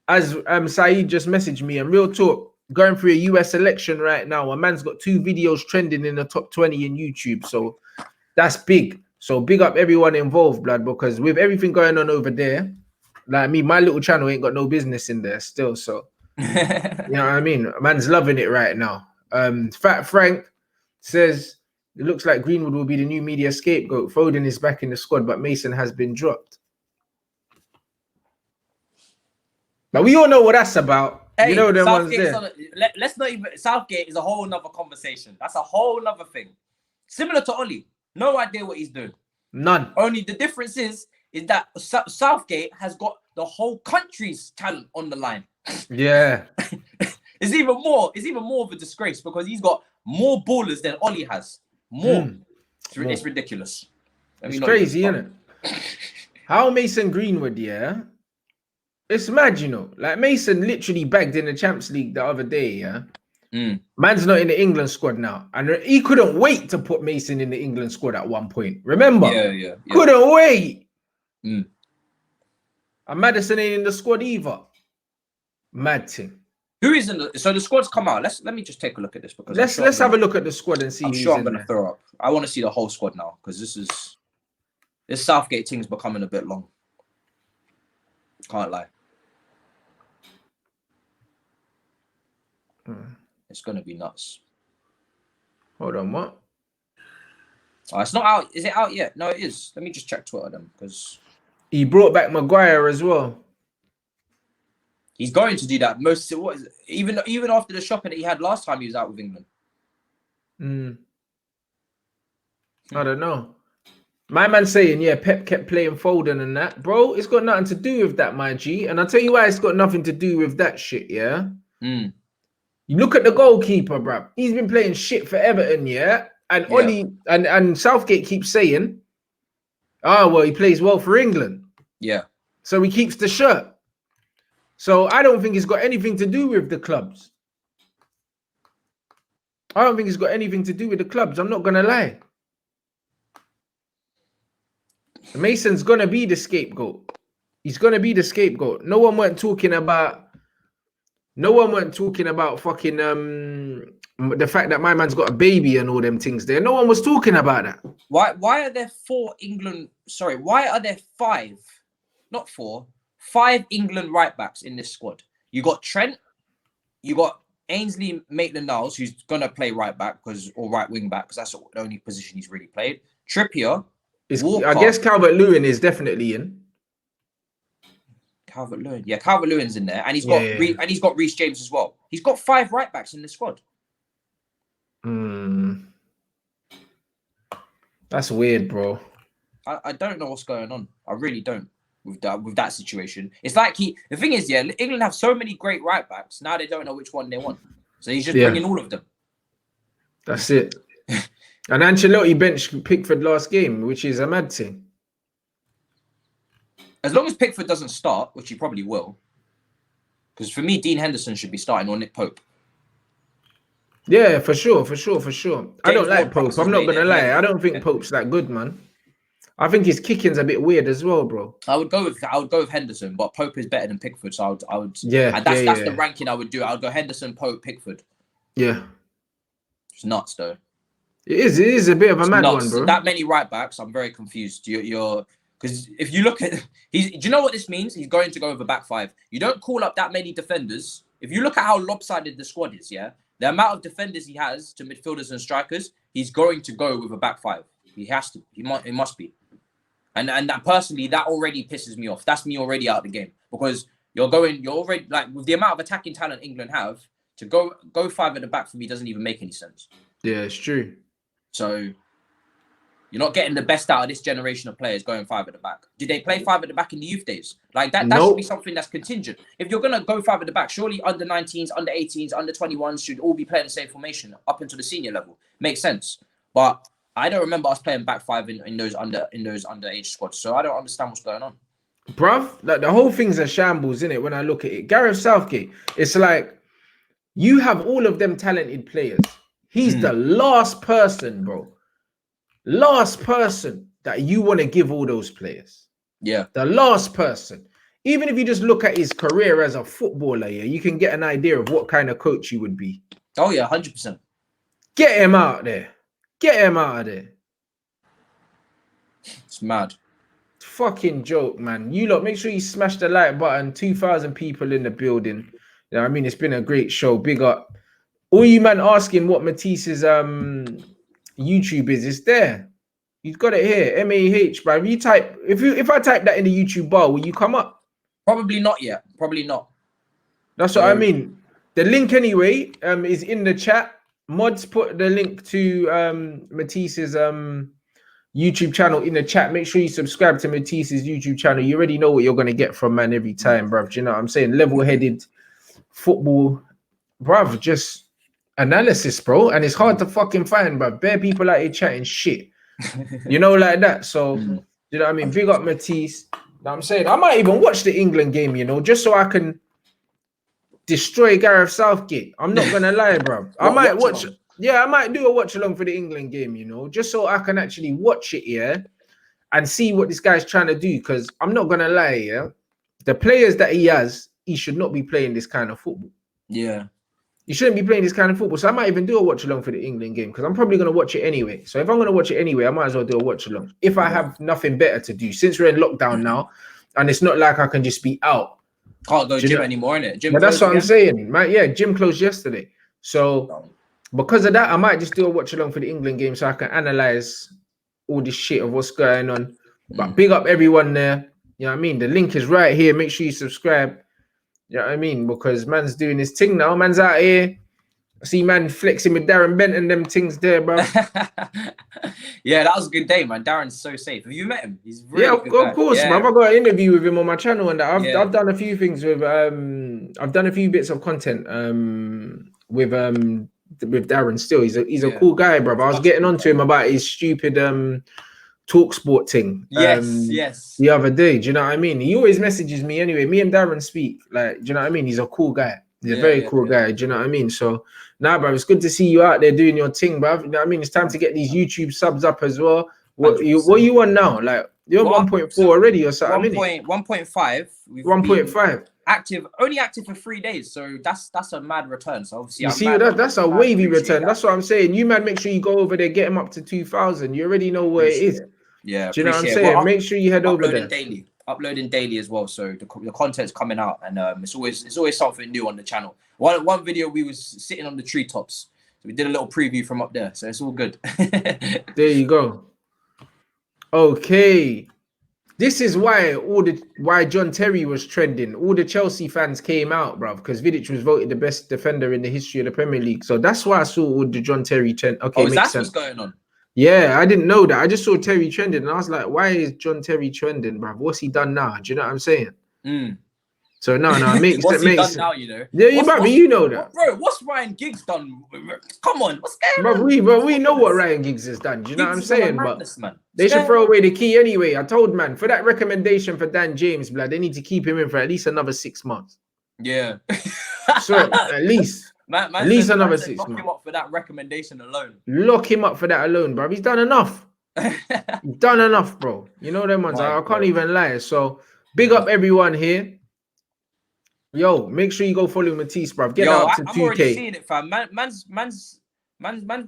As Saeed just messaged me, and real talk, going through a US election right now. A man's got 2 videos trending in the top 20 in YouTube. So that's big. So big up everyone involved, blood, because with everything going on over there, like me, my little channel ain't got no business in there still. So, you know what I mean? Man's loving it right now. Fat Frank says, it looks like Greenwood will be the new media scapegoat. Foden is back in the squad, but Mason has been dropped. Now, we all know what that's about. Hey, you know them ones there. Let's not even. Southgate is a whole nother conversation. That's a whole nother thing. Similar to Ollie. No idea what he's doing. None. Only the difference is that Southgate has got the whole country's talent on the line. Yeah. It's even more of a disgrace, because he's got more ballers than Ollie has. More. It's ridiculous. It's crazy, isn't it? How Mason Greenwood, yeah? It's mad, you know. Like, Mason literally bagged in the Champions League the other day, yeah? Man's not in the England squad now. And he couldn't wait to put Mason in the England squad at one point. Remember? Yeah. Couldn't wait. And Maddison ain't in the squad either. Mad thing. Who is in the? So the squad's come out. Let me just take a look at this because let's have a look at the squad and see. I'm who's sure I'm in gonna there. throw up. I want to see the whole squad now because this Southgate thing's becoming a bit long. Can't lie. It's gonna be nuts. Hold on, what? Oh, it's not out. Is it out yet? No, it is. Let me just check Twitter then because He brought back Maguire as well. he's going to do that. Even after the shopping that he had last time he was out with England. I don't know. My man saying, yeah, Pep kept playing Foden and that. Bro, it's got nothing to do with that, my G. And I'll tell you why it's got nothing to do with that shit, yeah? You look at the goalkeeper, bruv. He's been playing shit for Everton, yeah? And Ollie and Southgate keeps saying, oh, well, he plays well for England. Yeah. So he keeps the shirt. So I don't think it's got anything to do with the clubs. I don't think it's got anything to do with the clubs. I'm not going to lie. Mason's going to be the scapegoat. He's going to be the scapegoat. No one went talking about fucking the fact that my man's got a baby and all them things there. No one was talking about that. Why are there why are there five England right backs in this squad? You got Trent, you got Ainsley Maitland-Niles, who's gonna play right back or right wing back because that's the only position he's really played. Trippier, Walker, I guess Calvert-Lewin is definitely in. Calvert-Lewin, yeah, Calvert-Lewin's in there, and he's got Reece James as well. He's got 5 right backs in the squad. That's weird, bro. I don't know what's going on. I really don't with that situation. It's like the thing is, yeah, England have so many great right backs. Now they don't know which one they want. So he's just bringing all of them. That's it. And Ancelotti benched Pickford last game, which is a mad thing. As long as Pickford doesn't start, which he probably will. Because for me, Dean Henderson should be starting or Nick Pope. Yeah, for sure. I don't like Pope. I'm not going to lie. I don't think Pope's that good, man. I think his kicking's a bit weird as well, bro. I would go with Henderson, but Pope is better than Pickford, so I would. Yeah, and that's the ranking I would do. I would go Henderson, Pope, Pickford. Yeah, it's nuts though. It is a bit of a mad one, bro. That many right backs, I'm very confused. You're because if you look at do you know what this means? He's going to go with a back 5. You don't call up that many defenders. If you look at how lopsided the squad is, yeah, the amount of defenders he has to midfielders and strikers, he's going to go with a back 5. He has to. It must be. And that personally, that already pisses me off. That's me already out of the game because you're already like with the amount of attacking talent England have to go 5 at the back for me doesn't even make any sense. Yeah, it's true. So you're not getting the best out of this generation of players going 5 at the back. Did they play 5 at the back in the youth days? Like that should be something that's contingent. If you're gonna go 5 at the back, surely under 19s, under 18s, under 21s should all be playing the same formation up into the senior level. Makes sense. But I don't remember us playing back 5 in those underage squads, so I don't understand what's going on. Bruv, like the whole thing's a shambles, innit? When I look at it, Gareth Southgate, it's like you have all of them talented players. He's the last person, bro. Last person that you want to give all those players. Yeah. The last person. Even if you just look at his career as a footballer, yeah, you can get an idea of what kind of coach he would be. Oh, yeah, 100%. Get him out there. Get him out of there. It's mad. Fucking joke, man. You lot, make sure you smash the like button. 2,000 people in the building. Yeah, I mean, it's been a great show. Big up. All you man asking what Matisse's YouTube is, it's there. You've got it here. MAH, bro. If I type that in the YouTube bar, will you come up? Probably not yet. Probably not. That's what I mean. The link anyway is in the chat. Mods put the link to Matisse's YouTube channel in the chat. Make sure you subscribe to Matisse's YouTube channel. You already know what you're gonna get from man every time, bruv. Do you know what I'm saying? Level-headed football, bruv. Just analysis, bro. And it's hard to fucking find, bruv. Bare people out here chatting shit. You know, like that. So, you know what I mean? Big up Matisse. Know what I'm saying? I might even watch the England game, you know, just so I can destroy Gareth Southgate. I'm not gonna lie, bro. I might watch. Yeah, I might do a watch along for the England game, you know, just so I can actually watch it, yeah, and see what this guy's trying to do. Because I'm not gonna lie, yeah, the players that he has, he should not be playing this kind of football. Yeah. You shouldn't be playing this kind of football. So I might even do a watch along for the England game because I'm probably going to watch it anyway. So if I'm going to watch it anyway, I might as well do a watch along. If I have nothing better to do, since we're in lockdown now, and it's not like I can just be out. Can't go gym anymore, innit? Gym but that's what again? I'm saying. Yeah, gym closed yesterday. So because of that, I might just do a watch along for the England game so I can analyze all this shit of what's going on. But big up everyone there. You know what I mean? The link is right here. Make sure you subscribe. You know what I mean? Because man's doing his thing now. Man's out here. I see man flexing with Darren Bent and them things there, bro. Yeah, that was a good day, man. Darren's so safe. Have you met him? He's really of course, man. I got an interview with him on my channel, and I've done a few things with I've done a few bits of content with Darren. Still, he's a cool guy, bro. I was getting onto him about his stupid talk sport thing. Yes. The other day, do you know what I mean? He always messages me anyway. Me and Darren speak. Like, do you know what I mean? He's a cool guy. He's a very cool guy. Do you know what I mean? So, bro, it's good to see you out there doing your thing, bro. You know what I mean? It's time to get these YouTube subs up as well. What you on now? Like, you're 1.4 already or something? 1.5. 1.5. Only active for 3 days, so that's a mad return. So obviously, you see that's a wavy return. That's what I'm saying. You man, make sure you go over there, get him up to 2,000. You already know where it is. Yeah, do you know what I'm saying? Make sure you head over there. Uploading daily as well, so the content's coming out, and it's always something new on the channel. One video we was sitting on the treetops, so we did a little preview from up there, so it's all good. There you go. Okay. This is why John Terry was trending. All the Chelsea fans came out, bruv, because Vidic was voted the best defender in the history of the Premier League. So that's why I saw all the John Terry trend. Okay, that's what's going on. Yeah, I didn't know that. I just saw Terry trending, and I was like, why is John Terry trending, bruv? What's he done now? Do you know what I'm saying? So no, it makes what's he done sense. now, you know? Yeah, brother, you know that. Bro, what's Ryan Giggs done? Come on, what's going on? We know what Ryan Giggs has done. Do you know what I'm saying? Madness, man. They should throw away the key anyway. I told man, for that recommendation for Dan James, blood, they need to keep him in for at least another 6 months. Yeah. So at least. At least another 6 months. Lock him up for that recommendation alone. Lock him up for that alone, bro. He's done enough. He's done enough, bro. You know them ones. I can't even lie. So big up everyone here. Yo, make sure you go follow Matisse, bro. Get up to 2K. I'm already seeing it, fam. Man's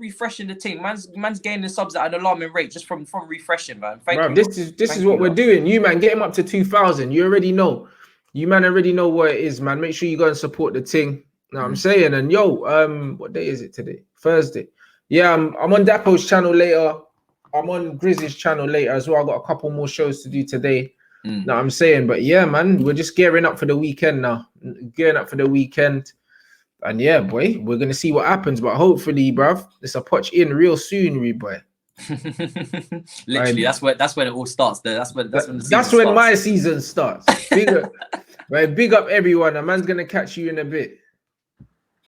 refreshing the team. Man's gaining the subs at an alarming rate just from refreshing, man. Thank you. This is what we're doing. You man, get him up to 2,000. You already know. You man already know what it is, man. Make sure you go and support the team. Know what I'm saying? And yo, what day is it today? Thursday. Yeah, I'm on Dapo's channel later. I'm on Grizz's channel later as well. I got a couple more shows to do today. Know what I'm saying? But yeah, man, we're just gearing up for the weekend now. Gearing up for the weekend. And yeah, boy, we're gonna see what happens. But hopefully, bruv, it's a Poch in real soon, boy. Literally, that's when it all starts. That's when my season starts. Big up everyone. A man's gonna catch you in a bit.